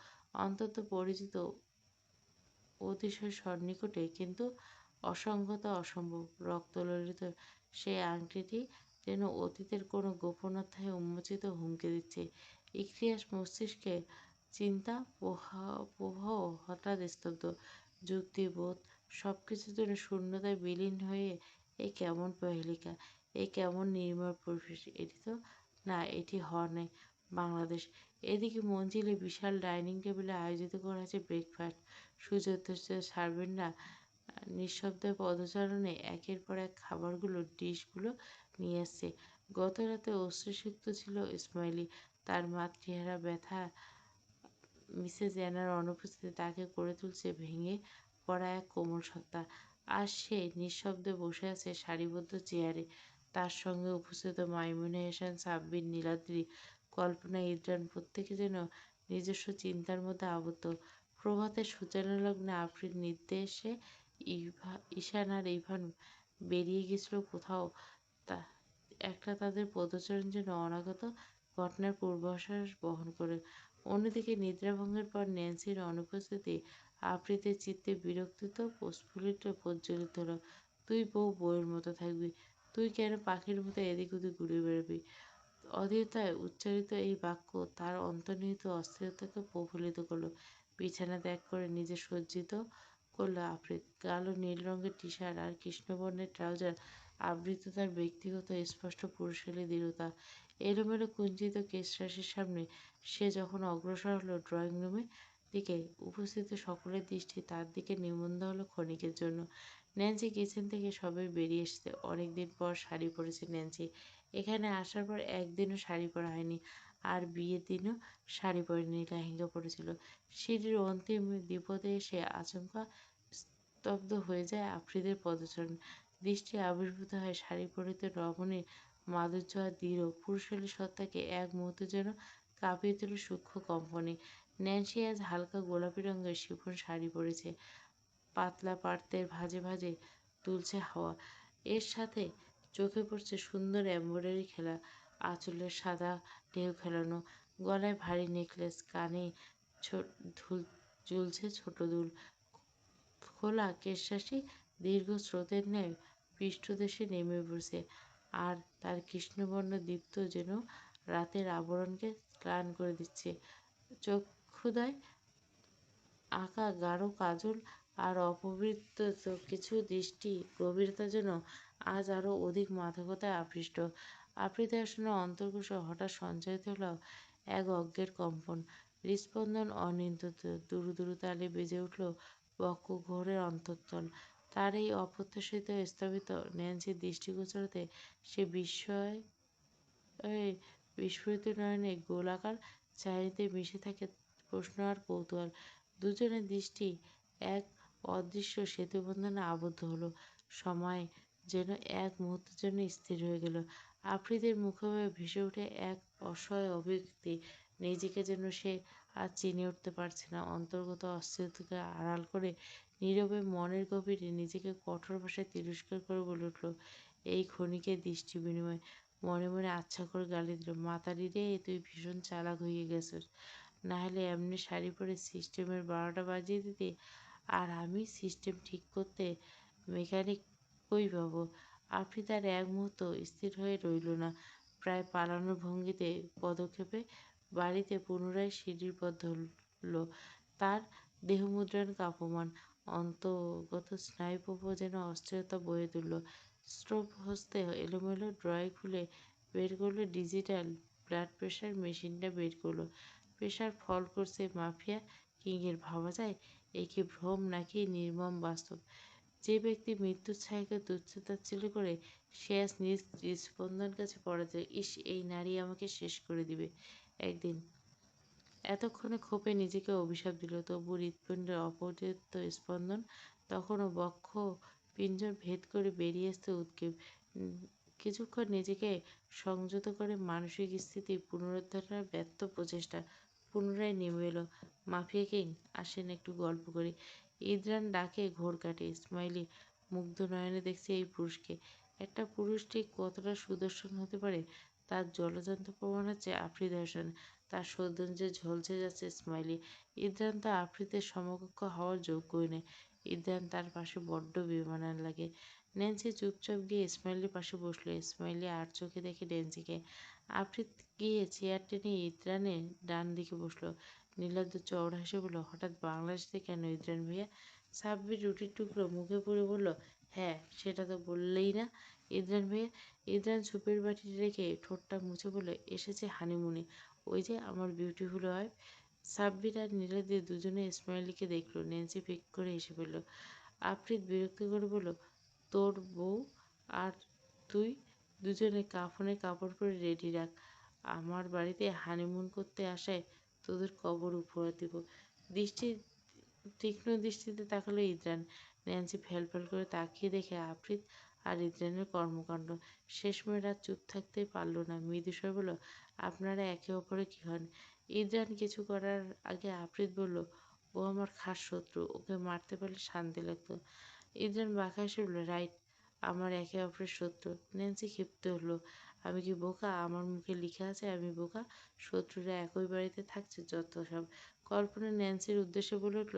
অত্যন্ত পরিচিত, অতিশয় সন্নিকটে, কিন্তু অসংগত, অসম্ভব। রক্তলোলিত সেই আংটিটি যেন অতীতের কোনো গোপন অধ্যায়ে উন্মোচিত হুমকি দিচ্ছে। ইকরিয়াস মস্তিষ্কে চিন্তা প্রবাহ হঠাৎ স্তব্ধ। যুক্তিবোধ সবকিছু যেন শূন্যতায় বিলীন হয়ে এ কেমন প্রহেলিকা, এ কেমন নির্মল পরিবেশ। এটি তো না, এটি হর্নে বাংলাদেশ। এদিকে মঞ্জিলে বিশাল ডাইনিং টেবিলে আয়োজিত করা হয়েছে ব্রেকফাস্ট। সুচতুর সার্ভেন্টরা নিঃশব্দে পদচারণে একের পর এক খাবারগুলো, ডিশগুলো নিয়ে আসছে। গত রাতে অশ্রুসিক্ত ছিল ইসমাইলি। তার মাতৃহারা ব্যথা মিসেস অ্যানার অনুপস্থিতি তাকে করে তুলছে ভেঙে পড়া এক কোমল সত্তা। আর সে নিঃশব্দে বসে আছে সারিবদ্ধ চেয়ারে। তার সঙ্গে উপস্থিত মাইমুনে এহসান, সাব্বির, নীলাদ্রি, কল্পনা, ইদ্রান প্রত্যেকে যেন নিজস্ব চিন্তার মধ্যে আবদ্ধ। প্রভাতের সূচনা লগ্নে আফ্রিদ নির্দেশে ঈশান আর ইভান বেরিয়ে গেছিল কোথাও। তা একটা তাদের পদচারণ যেন অনাগত ঘটনার পূর্বাভাস বহন করে। অন্যদিকে নিদ্রাভঙ্গের পর ন্যান্সির অনুপস্থিতি আফ্রিদের চিত্তে বিরক্তিত প্রস্ফুটিত প্রজ্বলিত হলো। তুই বউয়ের মতো থাকবি, তুই কেন পাখির মতো এদিক ওদিক ঘুরে বেড়াবি? অধীরতায় উচ্চারিত এই বাক্য তার অন্তর্নিহিত অস্থিরতাকে প্রফুল্লিত করল। বিছানা ত্যাগ করে নিজে সজ্জিত করল আফ্রিদ। কালো নীল রঙের টি শার্ট আর কৃষ্ণবর্ণের ট্রাউজার আবৃত তার ব্যক্তিগত স্পষ্ট পুরুষালী দৃঢ়তা। এলোমেলো কুঞ্চিত কেশরাশির সামনে সে যখন অগ্রসর হলো ড্রয়িং রুমের দিকে, উপস্থিত সকলের দৃষ্টি তার দিকে নিবদ্ধ হলো ক্ষণিকের জন্য। ন্যান্সি কিচেন থেকে সবে বেরিয়ে এসেছে। অনেকদিন পর শাড়ি পরেছে ন্যান্সি। এখানে আসার পর একদিনও শাড়ি পরা হয়নি। আর বিয়ের দিনও শাড়ি পরেনি, লেহেঙ্গা পরেছিল। সিঁড়ির অন্তিম বিপদে এসে আচমকা স্তব্ধ হয়ে যায় আফ্রিদের পদচারণ। দৃষ্টি আবির্ভূত হয় শাড়ি পরিহিত রমণীর মাধুর্য আর দৃঢ় পুরুষালী সত্তাকে এক মুহূর্তে যেন কাঁপিয়ে তোলে সূক্ষ্ম কম্পনে। ন্যান্সি আজ হালকা গোলাপি রঙের শিফন শাড়ি পরেছে। পাতলা পাড়তের ভাঁজে ভাঁজে দুলছে হাওয়া। এর সাথে চোখে পড়ছে সুন্দর এমব্রয়ডারি খেলা আঁচলের সাদা ঢেউ খেলানো, গলায় ভারী নেকলেস, কানে ঝুলছে ছোট দুল। খোলা কেশরাশি দীর্ঘ স্রোতের ন্যায় পৃষ্ঠদেশে নেমে পড়ছে। আর তার কৃষ্ণবর্ণ দীপ্ত যেন রাতের আবরণকে ম্লান করে দিচ্ছে। চক্ষুদ্বয় আঁকা গাঢ় কাজল আর অপবৃত কিছু দৃষ্টি গভীরতা যেন আজ আরো অধিক মাদকতায় আকৃষ্ট। আফ্রিদের আসনে অন্তর্কোষে হঠাৎ সঞ্চারিত হলো এক অজ্ঞের কম্পন। হৃৎস্পন্দন অনিয়ন্ত্রিত দুরু দুরু তালে বেজে উঠল বক্ষ ঘোরের অন্তঃতল। তার এই অপ্রত্যাশিত স্থবিত ন্যান্সির দৃষ্টিগোচরতে সে বিস্ফোরিত নয়নে গোলাকার চাহনিতে মিশে থাকে প্রশ্ন আর কৌতূহল। দুজনের দৃষ্টি এক অদৃশ্য সেতুবন্ধনে আবদ্ধ হলো। সময় যেন এক মুহূর্তের জন্য স্থির হয়ে গেল। আফ্রিদের মুখোমুখি ভেসে ওঠে এক অসহায় অভিব্যক্তি। নিজেকে যেন সে আর চিনে উঠতে পারছে না। অন্তর্গত অস্থিরতাকে আড়াল করে নীরবে মনের গভীরে নিজেকে কঠোর ভাষায় তিরস্কার করে বলে উঠল, এই ক্ষণিকের দৃষ্টি বিনিময় মনে মনে আচ্ছা করে গালি দিল, মাতারি রে, তুই ভীষণ চালাক হয়ে গেছিস। নাহলে এমনি শাড়ি পরে সিস্টেমের 12টা বাজিয়ে দিতে, আর আমি সিস্টেম ঠিক করতে মেকানিক কই পাবো? আফ্রিদ আর এক মুহূর্ত স্থির হয়ে রইল না। প্রায় পালানোর ভঙ্গিতে পদক্ষেপে বাড়িতে পুনরায় সিঁড়ির পথ ধরল। তার দেহমুদ্রণ কাঁপমান, অন্তর্গত স্নায়ুপ্রবাহ যেন অস্থিরতা বয়ে তুলল। স্টোভ হস্তে এলোমেলো ড্রয়ার খুলে বের করলো ডিজিটাল ব্লাড প্রেশার মেশিনটা বের করলো। প্রেশার ফল করছে মাফিয়া কিংয়ের। ভাবা যায় এ কি ভ্রম নাকি নির্মম বাস্তব? যে ব্যক্তি মৃত্যুর ছায়াকে তুচ্ছ-তাচ্ছিল্য করে, সে আজ নিজ হৃৎস্পন্দন কাছে পরাজয়। ইস, এই নারী আমাকে শেষ করে দিবে একদিন। এতক্ষণে ক্ষোভে নিজেকে অভিশাপ দিল। তবু হৃৎপিণ্ডের অপরিত স্পন্দন তখনও বক্ষ পিঞ্জর ভেদ করে বেরিয়ে আসতে উদ্গ্রীব। কিছুক্ষণ নিজেকে সংযত করে মানসিক স্থিতি পুনরুদ্ধারের ব্যর্থ প্রচেষ্টা পুনরায় নেমে এলো। মাফিয়া কিং, আসেন একটু গল্প করি। ইদ্রান ডাকে ঘোর কাটে। ইসমাইলি মুগ্ধ নয়নে দেখছে এই পুরুষকে। একটা পুরুষ ঠিক কতটা সুদর্শন হতে পারে তার জ্বলজ্যান্ত প্রমাণ হচ্ছে আফ্রিদ হাসান। তার সৌন্দর্যে ঝলসে যাচ্ছে ইসমাইলি। ইদ্রান তো আফ্রিদের সমকক্ষ হওয়ার যোগ্যই নয়। ইদ্রান তার পাশে বড্ড বেমানান লাগে। ন্যান্সি চুপচাপ গিয়ে ইসমাইলির পাশে বসলো। ইসমাইলি আর চোখে দেখে ন্যান্সিকে। আফ্রিদ গিয়ে চেয়ার টেনে ইদ্রানের ডান দিকে বসলো। নীলাদ্র চওড় হেসে বলল, হঠাৎ বাংলাদেশে কেন ইদ্রান ভাইয়া? সাব্বির রুটির টুকরো মুখে পুরে বলল, হ্যাঁ, সেটা তো বললেই না ইদ্রান ভাইয়া। ইদ্রান সুপের বাটি রেখে ঠোঁটটা মুছে বলল, এসেছে হানিমুনে। ওই যে আমার বিউটিফুল ওয়াইফ। সাব্বির আর নীলাদ্রি দুজনে ইসমাইলিকে দেখলো। ন্যান্সি ফিক করে হেসে ফেলল। আফ্রিদ বিরক্ত করে বলল, তোর বউ আর তুই দুজনে কাফনের কাপড় পরে রেডি রাখ। আমার বাড়িতে হানিমুন করতে আসায় তোদের কবর উপহার দিব। দৃষ্টি তীক্ষ্ণ দৃষ্টিতে তাকালো ইদ্রান। ন্যান্সি ফ্যাল করে তাকিয়ে দেখে আফ্রিদ আর ইদ্রানের কর্মকাণ্ড। শেষমেশ রাত চুপ থাকতেই পারল না, মৃদুস্বরে বলল, আপনারা একে অপরে কি হন? ইদ্রান কিছু করার আগে আফ্রিদ বলল, ও আমার খাস শত্রু, ওকে মারতে পারলে শান্তি লাগতো। ইদ্রান বাঁকা হেসে বলল, রাইট, আমার একে অপরের শত্রু। ন্যান্সি ক্ষিপ্ত হলো, আমি কি বোকা? আমার মুখে লিখে আছে আমি বোকা? শত্রুরা একই বাড়িতে থাকছে, যত সব কল্পনা। ন্যান্সির উদ্দেশ্যে বলে উঠল,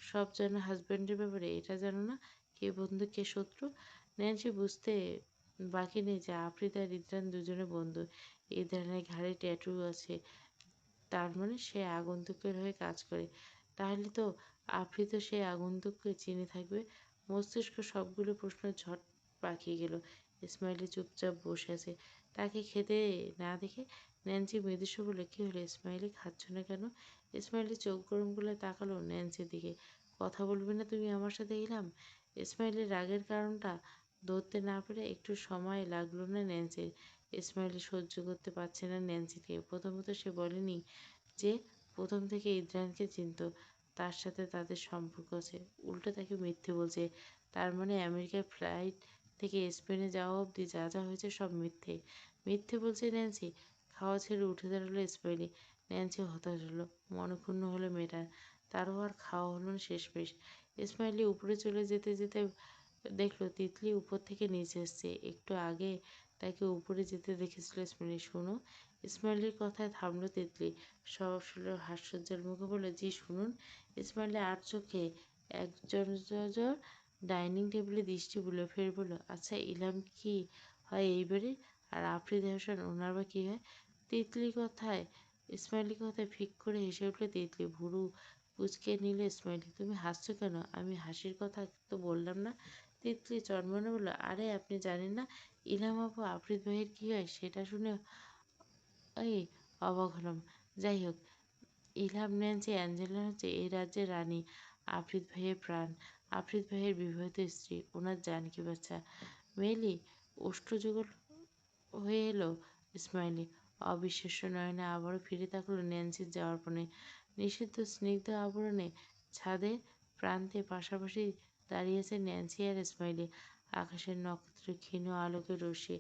সব জানো হাজব্যান্ডের ব্যাপারে, এটা জানো না কে বন্ধু কে শত্রু? ন্যান্সি বুঝতে বাকি নেই যে আফ্রিদ আর ইদ্রান দুজনে বন্ধু। ইদ্রানের ঘাড়ে ট্যাটু আছে, তার মানে সে আগন্তুকের হয়ে কাজ করে। তাহলে তো আফ্রিদও সেই আগন্তুককে চিনে থাকবে। মস্তিষ্ক সবগুলো প্রশ্ন ঝট পাকিয়ে গেল। ইসমাইলি চুপচাপ বসে আছে, তাকে খেতে না দেখে ন্যান্সি মৃদুস্বরে বলল, কী হলো ইসমাইলি, খাচ্ছ না কেন? ইসমাইলি চোখ গরম করে তাকালো ন্যান্সির দিকে। কথা বলবে না তুমি আমার সাথে? এলাম। ইসমাইলের রাগের কারণটা ধরতে না পেরে একটু সময় লাগলো না ন্যান্সির। ইসমাইলি সহ্য করতে পারছে না ন্যান্সিকে। প্রথমত সে বলেনি যে প্রথম থেকে ইদ্রানকে চিনত, তার সাথে তাদের সম্পর্ক আছে। উল্টো তাকে মিথ্যে বলছে। তার মানে আমেরিকার ফ্লাইট থেকে স্পেনে যাওয়া অবধি যা যা হয়েছে সব মিথ্যে। মিথ্যে বলছে ন্যান্সি। খাওয়া ছেড়ে উঠে দাঁড়ালো ইসমাইলি। ন্যান্সি হতাশ হলো, মনক্ষুণ্ণ হলো মেয়েটার। তারও আর খাওয়া হলো না শেষমেশ। ইসমাইলি উপরে চলে যেতে যেতে দেখলো তিতলি উপর থেকে নিচে আসছে। একটু আগে তাকে উপরে যেতে দেখেছিল ইসমাইলি। শোনো। ইসমাইলের কথায় থামলো তিতলি। স্বভাবসুলভ হাস্যোজ্জ্বল মুখে বলল, জি শুনুন। ইসমাইলি আর চোখে একজন ডাইনিং টেবিলে দৃষ্টি বুলে ফের বলল, আচ্ছা ইলাম কি হয় এইবারে? আর আফ্রিদি হাসান ওনার বা কী হয়? ইসমাইলি কথায় ফিক করে হেসে উঠল তিতলি। ভুরু কুঁচকে নিল ইসমাইলি। তুমি হাসছো কেন? আমি হাসির কথা তো বললাম না। তিতলি চনমনে বলল, আরে আপনি জানেন না ইলহাম আপু আফ্রিদ ভাইয়ের কী হয়? সেটা শুনে এই অবাক হলাম। যাই হোক, ইলহাম ন্যান্সি অ্যাঞ্জেলা হচ্ছে এই রাজ্যের রানী, আফ্রিদ ভাইয়ের প্রাণ, আফ্রিদ ভাইয়ের বিবাহিত স্ত্রী, ওনার জানকী বাচ্চা। মেয়েলি ওষ্ঠযুগল হয়ে এলো ইসমাইলি। অবিশ্বাস্য নয়নে আবারও ফিরে তাকালো ন্যান্সির যাওয়ার পরে। নিষিদ্ধ স্নিগ্ধ আবরণে ছাদের প্রান্তে পাশাপাশি দাঁড়িয়েছে ন্যান্সি আর ইসমাইলি। আকাশের নক্ষত্র ক্ষীণ আলোকের রশ্মি।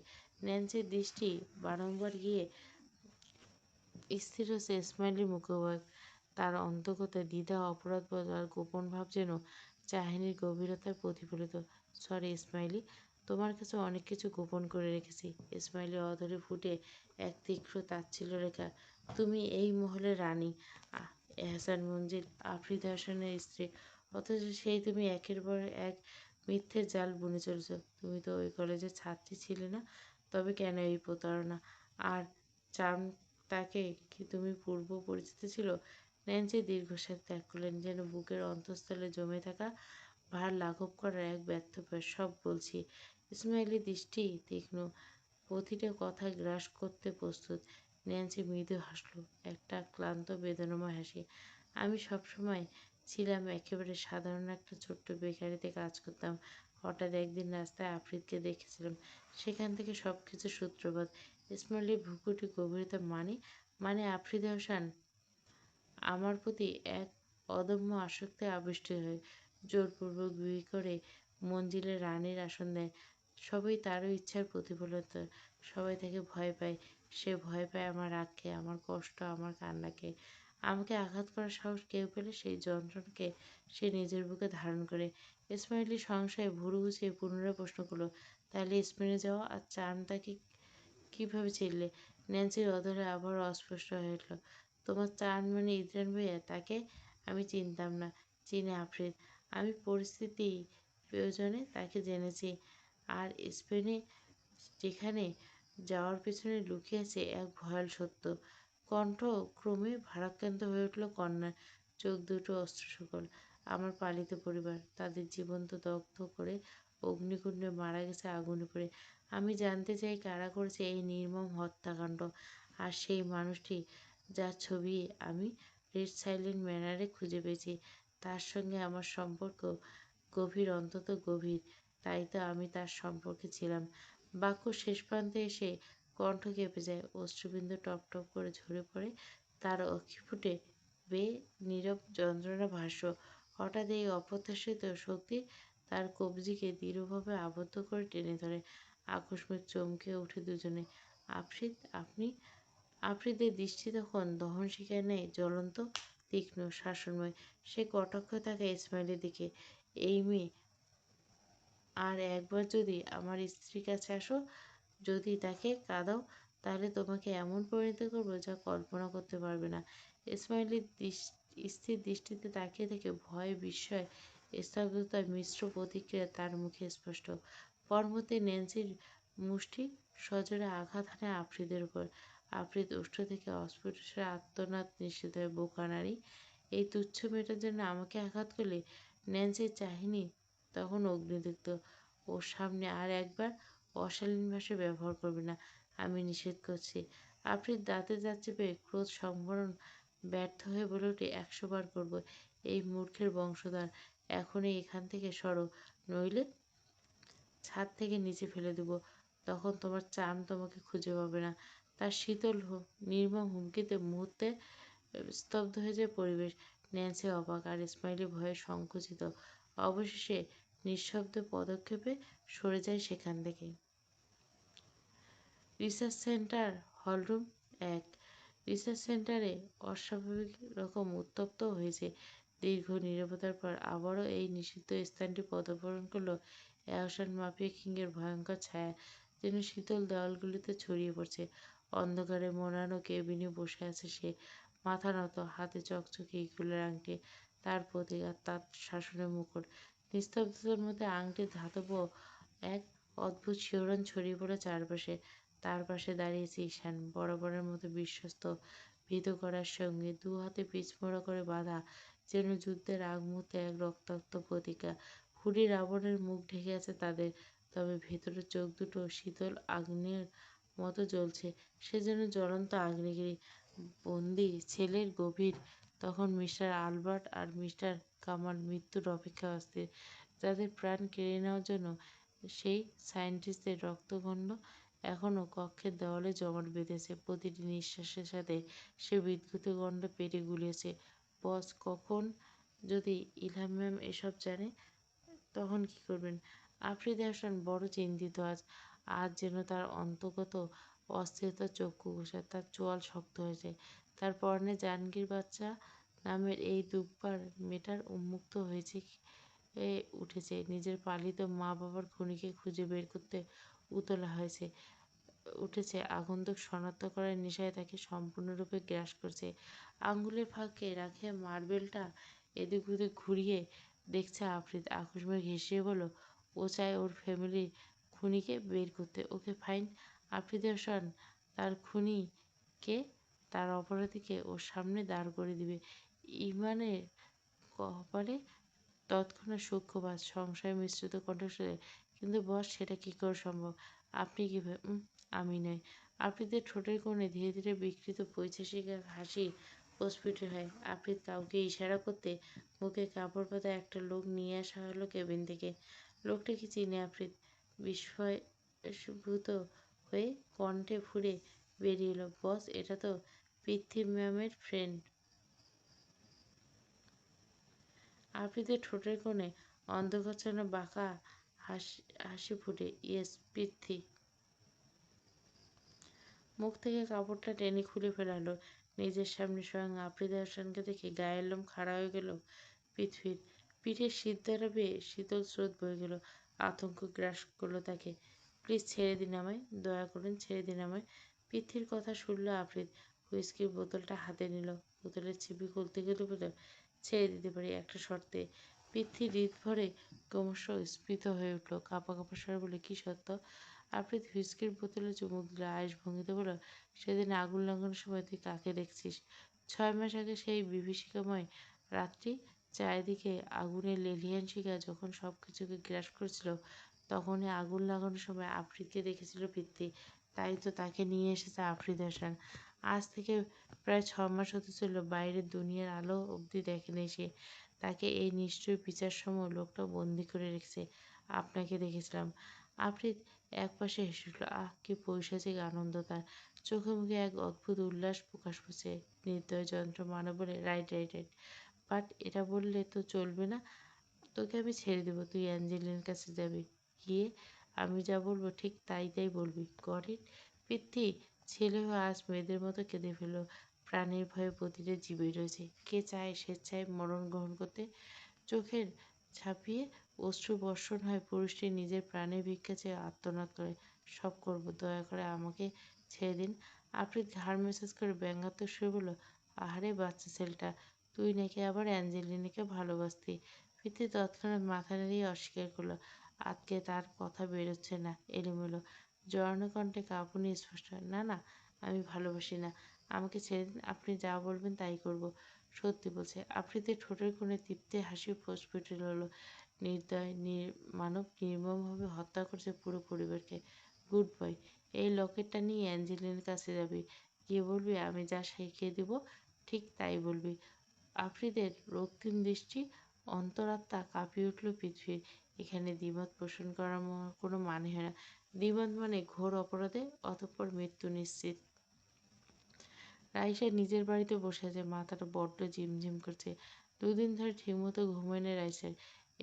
ন্যান্সির দৃষ্টি বারংবার গিয়ে স্থির হচ্ছে ইসমাইলের মুখোভাগ। তার অন্তঃকথায় দ্বিধা, অপরাধবোধ আর গোপন ভাব যেন চাহনির গভীরতায় প্রতিফলিত। সরি ইসমাইলি, তোমার কাছে অনেক কিছু গোপন করে রেখেছি। ইসমাইলি অধরে ফুটে এক তীক্ষ্ণ তাচ্ছিল্য রেখা। তুমি এই মহলের রানী, এহসান মঞ্জিল আফ্রিদ হাসানের স্ত্রী, অথচ সেই তুমি একের পর এক মিথ্যের জাল বুনে চলেছ। তুমি তো ওই কলেজের ছাত্রী ছিলে না, তবে কেন এই প্রতারণা? আর চার্ম তাকে কি তুমি পূর্ব পরিচিত ছিল? ন্যান্সি দীর্ঘশ্বাস ত্যাগ করলেন, যেন বুকের অন্তঃস্থলে জমে থাকা ভার লাঘব করার এক ব্যর্থ প্রয়াস। সব বলছি। ইসমাইলি দৃষ্টি তীক্ষ্ণ, প্রতিটা কথা গ্রাস করতে প্রস্তুত। ন্যান্সি মৃদু হাসল, একটা ক্লান্ত বেদনাময় হাসি। আমি সবসময় ছিলাম একেবারে সাধারণ একটা ছোট্ট বেকারিতে কাজ করতাম। হঠাৎ একদিন রাস্তায় আফ্রিদকে দেখেছিলাম, সেখান থেকে সব কিছু সূত্রপাত। ইসমাইলের ভ্রুকুটি গভীরতা। মানে আফ্রিদ হাসান আমার প্রতি এক অদম্য আসক্তি আবিষ্ট হয়ে জোরপূর্বক বিয়ে করে মঞ্জিলে রানীর আসন দেয়। সবই তারও ইচ্ছার প্রতিফলন। সবাই তাকে ভয় পায়। সে ভয় পায় আমার রাগকে, আমার কষ্ট, আমার কান্নাকে। আমাকে আঘাত করার সাহস কেউ পেলে সেই যন্ত্রণাকে সে নিজের বুকে ধারণ করে। ইসমাইলি সংশয়ে ভুরু গুছিয়ে পুনরায় প্রশ্ন করল, তাহলে স্পেনে যাওয়া আর চান তাকে কীভাবে চিনলে? ন্যান্সির অধরে আবার অস্পষ্ট হয়ে উঠল। তোমার চান মানে ইদ্রান ভাইয়া? তাকে আমি চিনতাম না। চিনে আফ্রিদ। আমি পরিস্থিতি প্রয়োজনে তাকে জেনেছি। আর স্পেনে যেখানে যাওয়ার পেছনে লুকিয়ে আছে এক ভয়াল সত্য। কণ্ঠ ক্রমে ভারাক্রান্ত হয়ে উঠল কন্যার। চোখ দুটো অশ্রুসজল। আমার পালিত পরিবার, তাদের জীবন্ত দগ্ধ করে অগ্নিকুণ্ডে মারা গেছে আগুনে পড়ে। আমি জানতে চাই কারা করেছে এই নির্মম হত্যাকাণ্ড। আর সেই মানুষটি যার ছবি আমি রেড সাইলেন্ট ম্যানারে খুঁজে পেয়েছি, তার সঙ্গে আমার সম্পর্ক গভীর, অন্তত গভীর। তাই তো আমি তার সম্পর্কে ছিলাম। বাক্য শেষ প্রান্তে এসে কণ্ঠ কেঁপে যায়, অশ্রুবিন্দু টপ টপ করে ঝরে পড়ে তার অক্ষিপুটে। বেয়ে নীরব যন্ত্রণা ভাষ্য। হঠাৎ এই অপ্রত্যাশিত শক্তি তার কবজিকে দৃঢ়ভাবে আবদ্ধ করে টেনে ধরে। আকস্মিক চমকে ওঠে দুজনে। আফ্রিদ, আপনি? আফ্রিদের দৃষ্টি তখন দহনশিখার ন্যায় জ্বলন্ত, তীক্ষ্ণ, শাসনময়। সে কটাক্ষ তাকে ইসমাইলের দিকে। এই মেয়ে, আর একবার যদি আমার স্ত্রীর কাছে আসো, যদি তাকে কাঁদাও, তাহলে তোমাকে এমন পরিণত করবো যা কল্পনা করতে পারবে না। ইসমাইলের স্থির দৃষ্টিতে তাকিয়ে থেকে ভয়, বিস্ময়, স্তব্ধতার মিশ্র প্রতিক্রিয়া তার মুখে স্পষ্ট। পরমুহূর্তে ন্যান্সির মুষ্টি সজোরে আঘাত হানে আফ্রিদের উপর। আফ্রিদ ওষ্ঠ থেকে অস্ফুট স্বরে আর্তনাদ নিঃসৃত হয়, বোকা নারী! এই তুচ্ছ মেয়েটার জন্য আমাকে আঘাত করলে? ন্যান্সির চাহিনি তখন অগ্নিদগ্ধ। ওর সামনে আর একবার অশালীন ভাষা ব্যবহার করবে না, আমি নিষেধ করছি। আফ্রিদ দাঁতে দাঁত চেপে ক্রোধ সংবরণ ব্যর্থ হয়ে বলে ওঠে, 100 বার করবো। এই মূর্খের বংশধর, এখনই এখান থেকে সরো, নইলে ছাদ থেকে নিচে ফেলে দেব। তখন তোমার চাম তোমাকে খুঁজে পাবে না। তার শীতল নির্মম হুমকিতে মুহূর্তে স্তব্ধ হয়ে যায় পরিবেশ। ন্যান্সি অবাক, আর ইসমাইলি ভয়ে সংকুচিত। অবশেষে নিঃশব্দ পদক্ষেপে সরে যায় সেখান থেকে। Research centre, hall room 1। রিসার্চ সেন্টারে অস্বাভাবিক রকম উত্তপ্ত হয়েছে। দীর্ঘ নীরবতার পর আবারও এই নিষিদ্ধ স্থানটি পদার্পণ করল অ্যাওসান মাফিয়া কিংয়ের ভয়ঙ্কর ছায়া, যেন শীতল দেওয়ালগুলিতে ছড়িয়ে পড়ছে। অন্ধকারে মোড়ানো কেবিনে বসে আছে সে, মাথা নত, হাতে চকচকে ইগলের আংটি, তার প্রতিকার, তার শাসনের মুকুট। নিস্তব্ধতার মধ্যে আংটির ধাতব এক অদ্ভুত শিহরণ ছড়িয়ে পড়ে চারপাশে। তার পাশে দাঁড়িয়েছে ঈশান, বরাবরের মতো বিশ্বস্ত, ভীত করার সঙ্গে, দু হাতে পিছমোড়া করে বাঁধা, যেন যুদ্ধের আগ মুহূর্তে এক রক্তাক্ত প্রতিজ্ঞা। হুডির আবরণের মুখ ঢেকে আছে তাদের, তবে ভেতরের চোখ দুটো শীতল আগ্নেয়ের মতো জ্বলছে। সে যেন জ্বলন্ত আগ্নেয়গিরি, বন্দি ছেলের গভীর। তখন মিস্টার আলবার্ট আর মিস্টার কামাল মৃত্যুর অপেক্ষায় অস্থির, যাদের প্রাণ কেড়ে নেওয়ার জন্য সেই সায়েন্টিস্টদের রক্তগন্ধ এখনও কক্ষের দেওয়ালে জমাট বেঁধেছে। প্রতিটি নিঃশ্বাসের সাথে সে বিদ্যুৎ গন্ধ পেটে গুলিয়েছে। বস, কখন যদি ইলহাম ম্যাম এসব জানে, তখন কি করবেন? আফ্রিদ হাসান বড় চিন্তিত আজ। আজ যেন তার অন্তর্গত অস্থিরতার চক্ষু গোছায়, তার চোয়াল শক্ত হয়েছে। তার পরনে জাহাঙ্গীর বাচ্চা নামের এই দুব্বার মেয়েটার উন্মুক্ত হয়েছে উঠেছে। নিজের পালিত মা বাবার খুনিকে খুঁজে বের করতে উতলা হয়েছে উঠেছে। আগন্তুক শনাক্ত করার নেশায় তাকে সম্পূর্ণরূপে গ্রাস করছে। আঙুলের ফাঁকে রাখে মার্বেলটা এদিক ওদিক ঘুরিয়ে দেখছে আফ্রিদ। আকস্মিক হেসে বলল, ও চায় ওর ফ্যামিলির খুনিকে বের করতে। Okay fine. আফ্রিদ হাসান তার খুনিকে, তার অপরাধীকে ওর সামনে দাঁড় করে দিবে। ইমানের কপালে তৎক্ষণাৎ সূক্ষ্মবাদ, সংশয় মিশ্রিত কণ্ঠস্বরে, কিন্তু বস, সেটা কী করে সম্ভব? আপনি কীভাবে? আমি নয়। আফ্রিদের ঠোঁটের কোণে ধীরে ধীরে বিকৃত পৈশাচিক এক হাসি প্রস্ফুটিত হয়। আফ্রিদ কাউকে ইশারা করতে মুখে কাপড় বাঁধা একটা লোক নিয়ে আসা হলো কেবিন থেকে। লোকটাকে চিনে আফ্রিদ। বিস্ময়ভূত হয়ে কণ্ঠে ফুঁড়ে বেরিয়ে এলো, বস, এটা তো পৃথ্বী ম্যামের ফ্রেন্ড। আফ্রিদের ঠোঁটের কোণে অন্ধকারাচ্ছন্ন বাঁকা হাসি ফুটে, ইয়েস, পৃথ্বী। মুখ থেকে কাপড়টা টেনে খুলে ফেলালো। নিজের সামনে স্বয়ং আফ্রিদ হাসানকে দেখে গায়ের লোম খাড়া হয়ে গেল পৃথ্বীর। পিঠের শিরদাঁড়া বেয়ে শীতল স্রোত বয়ে গেল। আতঙ্ক গ্রাস করলো তাকে। প্লিজ ছেড়ে দিন আমায়, দয়া করুন, ছেড়ে দিন আমায়। পৃথ্বীর কথা শুনল আফ্রিদ। হুইস্কির বোতলটা হাতে নিল। বোতলের ছিপি খুলতে গেলে বলল, ছেড়ে দিতে পারি, একটা শর্তে। পৃথ্বী হৃদ ভরে ক্রমশ স্ফীত হয়ে উঠল। কাঁপা কাঁপা স্বরে বলে, কী সত্য? আফ্রিদ হুইস্কির বোতলে চুমুক দিল। আয়েশ ভঙ্গিতে বলল, সেদিন আগুন লাগানোর সময় তুই কাকে দেখছিস? 6 মাস আগে সেই বিভীষিকাময় রাত্রি, চারিদিকে আগুনের লেলিহান শিখা যখন সব কিছুকে গ্রাস করছিল, তখনই আগুন লাগানোর সময় আফ্রিদকে দেখেছিল পৃথ্বী। তাই তো তাকে নিয়ে এসেছে আফ্রিদ হাসান। আজ থেকে প্রায় 6 মাস হতে চলল, বাইরের দুনিয়ার আলো অবধি দেখেনি সে। তাকে এই নিষ্ঠুর বিচারসম লোকটা বন্দি করে রেখেছে। আপনাকে দেখেছিলাম। আফ্রিদ একপাশে হেসে উঠল। আহ, কি পৈশাচিক আনন্দ তার! চোখে মুখে এক অদ্ভুত উল্লাস প্রকাশ পেয়েছে। নির্দয় যন্ত্র মানব বলে, রাইট রাইট রাইট, বাট এটা বললে তো চলবে না। তোকে আমি ছেড়ে দেবো, তুই অ্যাঞ্জেলিনের কাছে যাবি, গিয়ে আমি যা বলবো ঠিক তাই তাই বলবি, গট ইট? পৃথ্বী ছেলে হয়ে আজ মেয়েদের মতো কেঁদে ফেলল। প্রাণের ভয়ে প্রতিটা জীবই রয়েছে। কে চায় স্বেচ্ছায় মরণ গ্রহণ করতে? চোখের ছাপিয়ে অশ্রু বর্ষণ হয়, পুরুষটি নিজের প্রাণের ভিক্ষা চেয়ে আর্তনাদ করে। সব করব, দয়া করে আমাকে ছেড়ে দিন। আফ্রিদ ঘাড় মেসেজ করে ব্যঙ্গাত্মক সুরে বলল, আহারে বাচ্চা ছেলেটা, তুই নাকি আবার অ্যাঞ্জেলিনাকে ভালোবাসতি। পৃথ্বী তৎক্ষণাৎ মাথা নাড়িয়ে অস্বীকার করলো। আজকে তার কথা বেরোচ্ছে না, এলোমেলো জড়ানো কণ্ঠে কাঁপুনি স্পষ্ট। না না, আমি ভালোবাসি না, আমাকে ছেড়ে দিন, আপনি যা বলবেন তাই করব। সত্যি বলছে। আফ্রিদের ঠোঁটের কোণে তৃপ্তি হাসি প্রস্ফুটিত হলো। নির্দয় মানব নির্মমভাবে হত্যা করছে পুরো পরিবারকে। Good boy. এই লকেটটা নিয়ে অ্যাঞ্জেলিনের কাছে যাবি, গিয়ে বলবি আমি যা শিখিয়ে দিব ঠিক তাই বলবি। আফ্রিদের রক্তিম দৃষ্টি, অন্তরাত্মা কাঁপিয়ে উঠল পৃথিবীর। এখানে দ্বিমত পোষণ করার কোনো মানে হয় না। দ্বিমত মানে ঘোর অপরাধে অতঃপর মৃত্যু নিশ্চিত। রাইসা নিজের বাড়িতে বসে আছে, মাথাটা বড্ড ঝিমঝিম করছে। দুদিন ধরে ঠিকমতো ঘুমায় না রাইসার।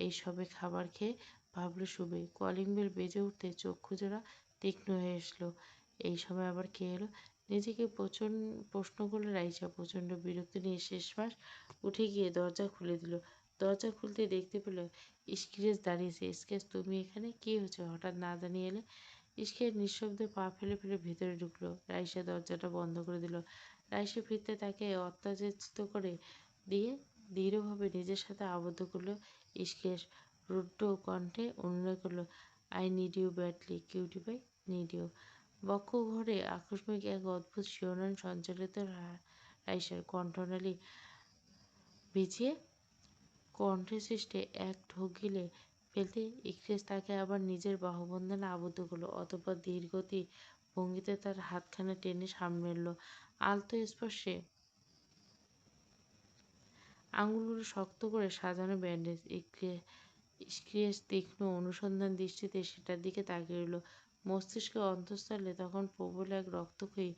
এই সবে খাবার খেয়ে ভাবলো শুবে। কলিং বেল বেজে উঠতে চক্ষুজোড়া তীক্ষ্ণ হয়ে এসলো। এই সময় আবার কে এলো? নিজেকে প্রশ্ন করলো রাইসা। প্রচণ্ড বিরক্তি নিয়ে শেষমাস উঠে গিয়ে দরজা খুলে দিল। দরজা খুলতে দেখতে পেল ইসকিরেজ দাঁড়িয়েছে। ইসকেশ, তুমি এখানে? কি হয়েছে হঠাৎ না জানিয়ে এলে? ইসকেশ নিঃশব্দে পা ফেলে ফেলে ভেতরে ঢুকলো। রাইসা দরজাটা বন্ধ করে দিল। রাইসা ফিরতে তাকে অত্যাচারিত করে দিয়ে দৃঢ়ভাবে নিজের সাথে আবদ্ধ করলো। ইসকেশ রুদ্ধ কণ্ঠে অনুনয় করলো, I need you badly cutie pie, need you. বক্ষ ঘরে আকস্মিক এক অদ্ভুত শিহরণ সঞ্চালিত রাইসার কণ্ঠনালী ভিজিয়ে কণ্ঠসৃষ্টে এক ঢোক গিলে ফেলতে ইকরেজ তাকে আবার নিজের বাহুবন্ধনে আবদ্ধ করলো। অতঃপর ধীরগতি ভঙ্গিতে তার হাতখানা টেনে সামনে এলো। আলতো স্পর্শে আঙুলগুলো শক্ত করে সাজানো ব্যান্ডেজ। ইসক্রিয়েস তীক্ষ্ণ অনুসন্ধান দৃষ্টিতে সেটার দিকে তাকিয়ে রইল। মস্তিষ্কের অন্তঃস্থলে তখন প্রবল এক রক্তক্ষয়ী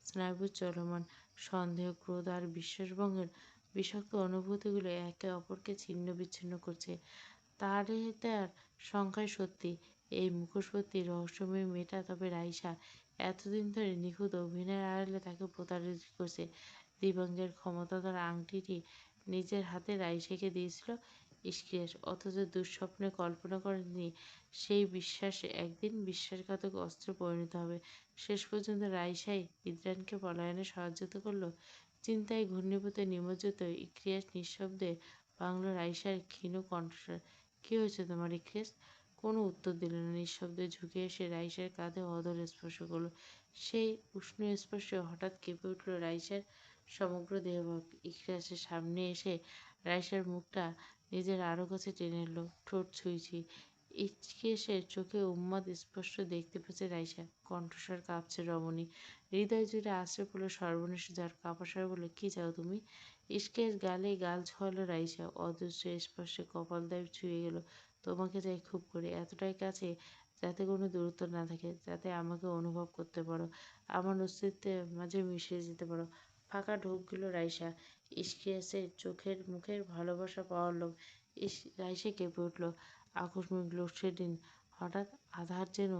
স্নায়ু চলমান। সন্দেহ, ক্রোধ আর বিশ্বাসভঙ্গের বিষাক্ত অনুভূতিগুলো একে অপরকে ছিন্ন বিচ্ছিন্ন করছে। তার সংখ্যায় সত্যি এই মুখোশবর্তী রহস্যময়ী মেয়েটা তবে রাইসা। এতদিন ধরে নিখুঁত অভিনয়ের আড়ালে তাকে প্রতারিত করছে। দিবাঙ্গের ক্ষমতাধর আংটিটি নিজের হাতে রাইসাকে দিয়েছিল ইসকিয়াস, অথচ দুঃস্বপ্নে কল্পনা করেননি সেই বিশ্বাস একদিন বিশ্বাসঘাতক অস্ত্রে পরিণত হবে। শেষ পর্যন্ত রাইসাই ইদ্রানকে পলায়নে সহযোগিতা করল। চিন্তায় ঘূর্ণীভূত নিমজ্জিত ইক্রিয়াস নিঃশব্দে বাংলো রাইসার ক্ষীণ কণ্ঠস্বর। কী হয়েছে তোমার ইক্রিয়াস? কোনো উত্তর দিল না। নিঃশব্দে ঝুঁকে এসে রাইসার কাঁধে অধর স্পর্শ করল। সেই উষ্ণ স্পর্শে হঠাৎ কেঁপে উঠল রাইসার সমগ্র দেহভাব। ইকরাসের সামনে এসে রাইসার মুখটা নিজের আরও কাছে টেনে এল। ঠোঁট ছুঁইছি। ইকরাসের চোখে উন্মাদ স্পষ্ট দেখতে পেয়েছে রাইসা। কণ্ঠস্বর কাঁপছে রমণী। হৃদয় জুড়ে আশ্রয় পড়ল সর্বনেশ যার কাপাসার বলে, কি চাও তুমি? ইসকের গালে গাল ছোঁয়ালো রাইসা। অদৃশ্য স্পর্শে কপালদ্বয় ছুঁয়ে গেল। তোমাকে চাই খুব করে, এতটাই কাছে যাতে কোনো দূরত্ব না থাকে, যাতে আমাকে অনুভব করতে পারো, আমার অস্তিত্বের মাঝে মিশে যেতে পারো। ফাঁকা ঢোক গেল রাইসা। ইসকিয়াসের চোখের মুখের ভালোবাসা পাওয়ার লোভ। রাইসা কেঁপে উঠল। আকস্মিক লোডশেডিং হঠাৎ আধার যেন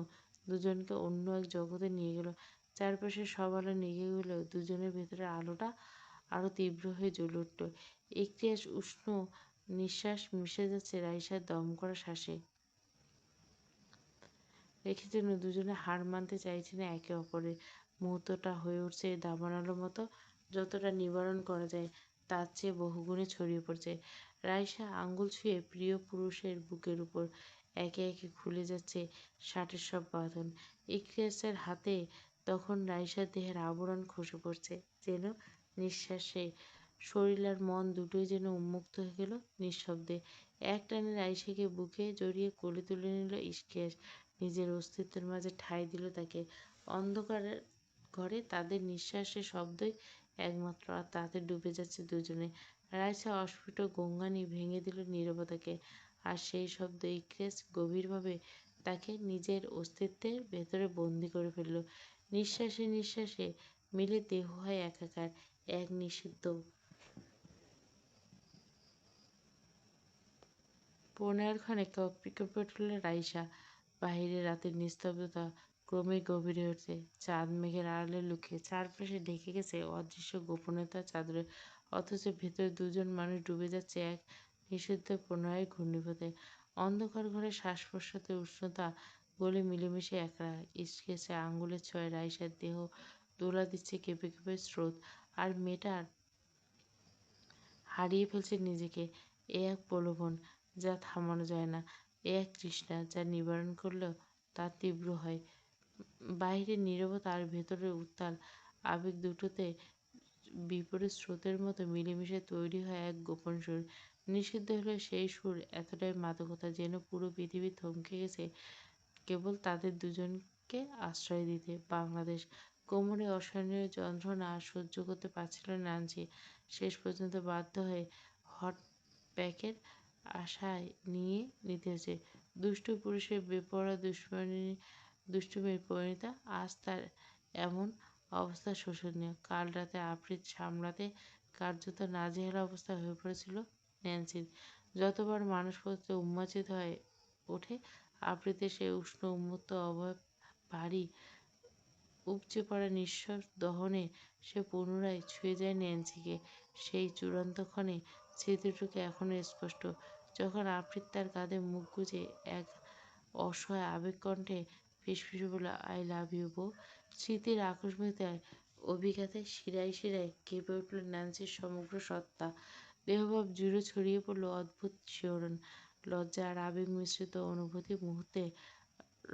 দুজনকে অন্য এক জগতে নিয়ে গেল। চারপাশে সব আলো নিভে গেলেও দুজনের ভেতরে আলোটা আরও তীব্র হয়ে জ্বলে উঠল। ইকরিয়াস উষ্ণ নিঃশ্বাস মিশে যাচ্ছে রাইসার দম করা শ্বাসে। রেখে যেন দুজনে হার মানতে চাইছে না একে অপরের। মুহূর্তটা হয়ে উঠছে দাবানলের মতো, যতটা নিবারণ করা যায় তার চেয়ে বহুগুণে ছড়িয়ে পড়ছে। রাইসা আঙ্গুল ছুঁয়ে প্রিয় পুরুষের বুকের উপর। একে একে খুলে যাচ্ছে শার্টের সব বাঁধন। ইকরিয়াসের হাতে তখন রাইসার দেহের আবরণ খসে পড়ছে যেন নিঃশ্বাসে। শরীর আর মন দুটোই যেন উন্মুক্ত হয়ে গেল নিঃশব্দে। এক টানে রাইসাকে বুকে জড়িয়ে কোলে তুলে নিল ইসকিয়াস। নিজের অস্তিত্বের মাঝে ঠাঁই দিল তাকে। অন্ধকারের ঘরে তাদের নিঃশ্বাসের শব্দই একমাত্র, আর তাতে ডুবে যাচ্ছে দুজনে। রাইসা অস্ফুট গঙ্গানি ভেঙে দিল নীরবতাকে। আর সেই শব্দ ইক্রেস গভীরভাবে তাকে নিজের অস্তিত্বের ভেতরে বন্দি করে ফেলল। নিঃশ্বাসে নিঃশ্বাসে মিলে দেহ হয় একাকার, এক নিষিদ্ধ। 15 কপি কপে উঠল রাইসা। বাহিরে রাতের নিস্তব্ধতা ক্রমেই গভীর হয়ে উঠছে। চাঁদ মেঘের আড়ালে লুকিয়ে চারপাশে ঢেকে গেছে অদৃশ্য গোপনীয়তার চাদরে। অথচ ভেতরে দুজন মানুষ ডুবে যাচ্ছে এক নিষিদ্ধ প্রণয়ের ঘূর্ণিপাতে। অন্ধকার ঘরে শ্বাস প্রশ্বাসের উষ্ণতা গলে মিলেমিশে একরা স্কেচে আঙুলের ছোঁয়ায় রাইসার দেহ দোলা দিচ্ছে কেঁপে কেঁপে স্রোত। আর মেয়েটার হারিয়ে ফেলছে নিজেকে। এ এক প্রলোভন যা থামানো যায় না, এ এক তৃষ্ণা যা নিবারণ করলেও তা তীব্র হয়। বাইরের নীরবতা আর ভেতরের উত্তাল আবেগ দুটোতে বিপরীত স্রোতের মতো মিলেমিশে তৈরি হয় এক গোপন সুর। নিষিদ্ধ হলো সেই সুর এতটাই মাদকতা যেন পুরো পৃথিবী থমকে গেছে কেবল তাদের দুজনকে আশ্রয় দিতে। বাংলাদেশ। কোমরে অসহনীয় যন্ত্রণা আর সহ্য করতে পারছিল না ন্যান্সি। শেষ পর্যন্ত বাধ্য হয়ে হট প্যাকের আশায় নিয়ে নিতে হয়েছে। দুষ্টু পুরুষের বেপরোয়া দুষ্টুমির পরিণীতা। আজ তার এমন অবস্থা শোচনীয়। কাল রাতে আফ্রিদ সামলাতে কার্যত নাজেহাল অবস্থা হয়ে পড়েছিল ন্যান্সির। যতবার মানুষ পড়তে উন্মাচিত হয়ে ওঠে আফ্রিদের সেই উষ্ণ উন্মত্ত অবয়ব ভারী উপচে পড়া নিঃশ্বাস দহনে সে পুনরায় ছুঁয়ে যায় ন্যান্সিকে। সেই চূড়ান্ত ক্ষণে স্মৃতিটুকু এখনো স্পষ্ট, যখন আফ্রিদ তার কাঁধে মুখ গুজে এক অসহায় আবেগকণ্ঠে ফিসফিসে বলল, আই লাভ ইউ বউ। স্মৃতির আকস্মিকতায় অভিঘাতে শিরায় শিরায় কেঁপে উঠল ন্যান্সির সমগ্র সত্তা। দেহভাব জুড়ে ছড়িয়ে পড়ল অদ্ভুত শিহরণ। লজ্জা আর আবেগ মিশ্রিত অনুভূতি মুহূর্তে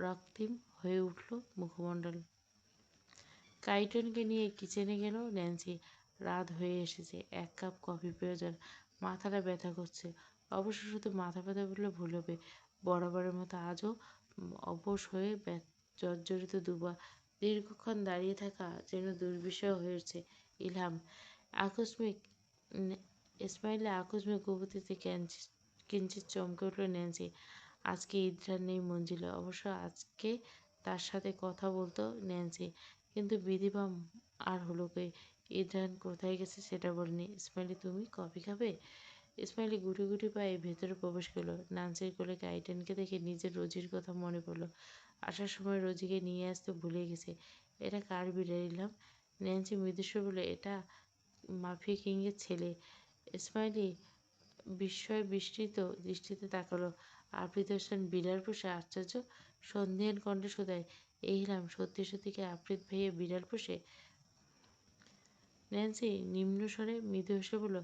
রক্তিম হয়ে উঠল মুখমণ্ডল। কাইটনকে নিয়ে কিচেনে গেল ন্যান্সি। রাত হয়ে এসেছে, 1 কাপ কফি প্রয়োজন। মাথাটা ব্যথা করছে। অবশ্য শুধু মাথা ব্যথা বললে ভুল হবে। বরাবরের মতো আজও অবশ হয়ে জর্জরিত দুপা। দীর্ঘক্ষণ দাঁড়িয়ে থাকা যেন দুর্বিষহ হয়ে উঠছে। ইলহাম আকস্মিক ইসমাইলে আকস্মিক উপস্থিতিতে কিঞ্চিত চমকে উঠল ন্যান্সি। আজকে ইদ্রান নেই মঞ্জিলে। অবশ্য আজকে তার সাথে কথা বলতো ন্যান্সি, কিন্তু বিধিবাম আর হলো কই। ইদ্রান কোথায় গেছে সেটা বলেনি। ইসমাইলি, তুমি কফি খাবে? ইসমাইলি গুটি গুটি পায়ে ভেতরে প্রবেশ করলো। নান্সির কোলে কাইটেনকে দেখে নিজের রোজির কথা মনে পড়ল। আসার সময় রোজিকে নিয়ে আসতে ভুলে গেছে। এটা কার বিড়াল ইলহাম? ন্যান্সি মৃদুস্বরে বলল, এটা মাফিয়া কিংয়ের ছেলে। ইসমাইলি বিস্ময় বিস্মিত দৃষ্টিতে তাকালো। আফ্রিদ হোসেন বিড়াল পোষে? আশ্চর্য! সন্দেহান কণ্ঠে শোধায়, এই ইলহাম সত্যি সত্যি কি আফ্রিদ ভাইয়া বিড়াল পোষে? ন্যান্সি নিম্নস্বরে মৃদু হেসে বলল,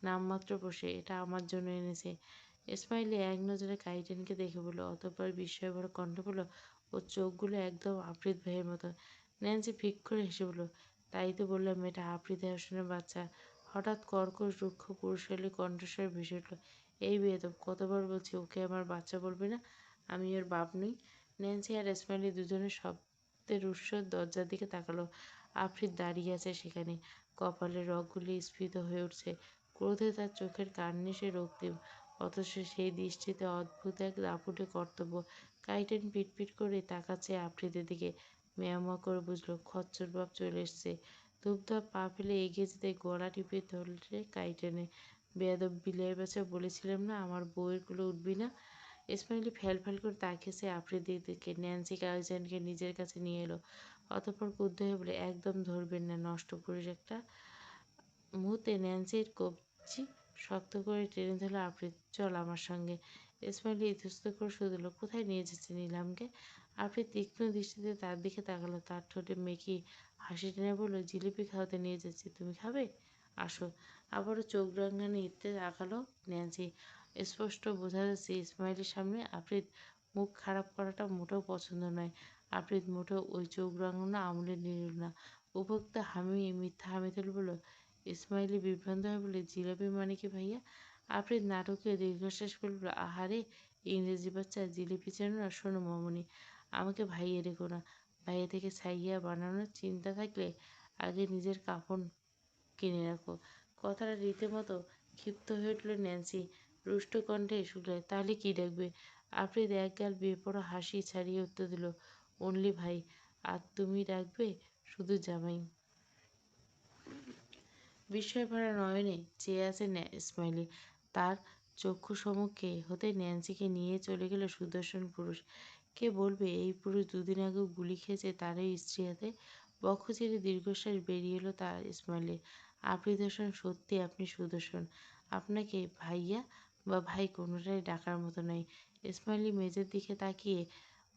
নামমাত্র পোষে, এটা আমার জন্য এনেছে। ইসমাইলি এক নজরে কাইটেনকে দেখে বলল, অতঃপর বিস্ময় ভরা কণ্ঠে বলল, ওর চোখগুলো একদম আফ্রিদ ভাইয়ের মতো। ন্যান্সি ফিক করে হেসে বলল, তাই তো বললাম এটা আফ্রিদ হোসেনের বাচ্চা। হঠাৎ কর্কশ রুক্ষ পুরুষালী কণ্ঠস্বর ভেসে উঠল, এই বেয়াদব, কতবার বলছি ওকে আমার বাচ্চা বলবি না, আমি ওর বাপ নই। ন্যান্সি আর ইসমাইলি দুজনের শব্দের উৎস দরজার দিকে তাকালো। আফ্রিদ দাঁড়িয়ে আছে সেখানে, কপালের রগগুলি স্ফীত হয়ে উঠছে। ক্রোধে তার চোখের কার্নিশে সে রক্তিম, অথচ সেই দৃষ্টিতে অদ্ভুত এক দাপুটে কর্তব্য। কাইটেন পিটপিট করে তাকাচ্ছে আফ্রিদের দিকে। মেয়ামা করে বুঝলো খচ্চর বাপ চলে এসছে। ধূপধাপ পা ফেলে এগিয়ে যেতে গলা টিপে ধরলে কাইটেনে। বেয়াদব বিলাই বাচ্চা, বলেছিলাম না আমার বউয়ের কোলে উঠবি না। ইসমাইলি ফ্যাল ফ্যাল করে তাকিয়েছে আফ্রিদির দিকে। ন্যান্সি কাইটেনকে নিজের কাছে নিয়ে এলো। অতঃপর ক্রুদ্ধ হয়ে বলে, একদম ধরবেন না, নষ্ট পুরুষ একটা। মুহূর্তে ন্যান্সির কবজি শক্ত করে টেনে ধরল আফ্রিদ, চল আমার সঙ্গে। ইসমাইলি ইতস্তত করে শুধল, কোথায় নিয়ে যাচ্ছেন ইলহামকে? আফ্রিদ তীক্ষ্ণ দৃষ্টিতে তার দিকে তাকালো। তার ঠোঁটে মেকি হাসি টেনে বলল, জিলিপি খাওয়াতে নিয়ে যাচ্ছি, তুমি খাবে? আসো। আবারও চোখ রাঙানি ইতে তাকালো ন্যান্সি। স্পষ্ট বোঝা যাচ্ছে ইসমাইলের সামনে আফ্রিদ মুখ খারাপ করাটা মোটেও পছন্দ নয়। আফ্রিদ মোটেও ওই চোখ রাঙানো আমলে নিল না। উপভোক্তা মিথ্যা হামি তুলে বলল, ইসমাইলি বিভ্রান্ত হয়ে বলে, জিলাপি মানে কি ভাইয়া? আফ্রিদ নাটকীয় দীর্ঘশ্বাস ফেলে বলল, আহারে ইংরেজি বাচ্চা, জিলিপি চেনো না? শোনো মামুনি, আমাকে ভাইয়া রেখো না। ভাইয়া থেকে ছাইয়া বানানোর চিন্তা থাকলে আগে নিজের কাফন কিনে রাখো। কথাটা রীতিমতো ক্ষিপ্ত হয়ে উঠল ন্যান্সি। রুষ্ট কণ্ঠে শুকলায়, তাহলে কি ডাকবে? আফ্রিদ একগাল বেপরোয়া হাসি ছাড়িয়ে উত্তর দিল, অনলি ভাই। আর তুমি ডাকবে শুধু জামাই। বিস্ময় ভরা নয়নে চেয়ে আছে ইসমাইলি। তার চক্ষু সম্মুখে হতে ন্যান্সিকে নিয়ে চলে গেল সুদর্শন পুরুষ। কে বলবে এই পুরুষ দুদিন আগেও গুলি খেয়েছে তারই স্ত্রী হাতে। বক্ষ চিরে দীর্ঘশ্বাস বেরিয়ে এলো তার ইসমাইলের। আপনি দর্শন, সত্যি আপনি সুদর্শন। আপনাকে ভাইয়া বা ভাই কোনোটাই ডাকার মতো নয়। ইসমাইলি মেজের দিকে তাকিয়ে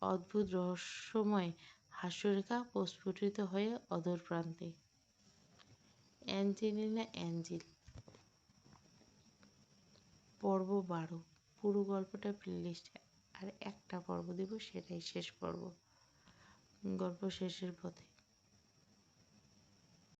অদ্ভুত রহস্যময় হাস্যরেখা প্রস্ফুটিত হয়ে অধর প্রান্তে। অ্যাঞ্জেলিনা অ্যাঞ্জেল, পর্ব 12। পুরো গল্পটা প্লেলিস্টে আর একটা পর্ব দেব, সেটাই শেষ পর্ব। গল্প শেষের পথে।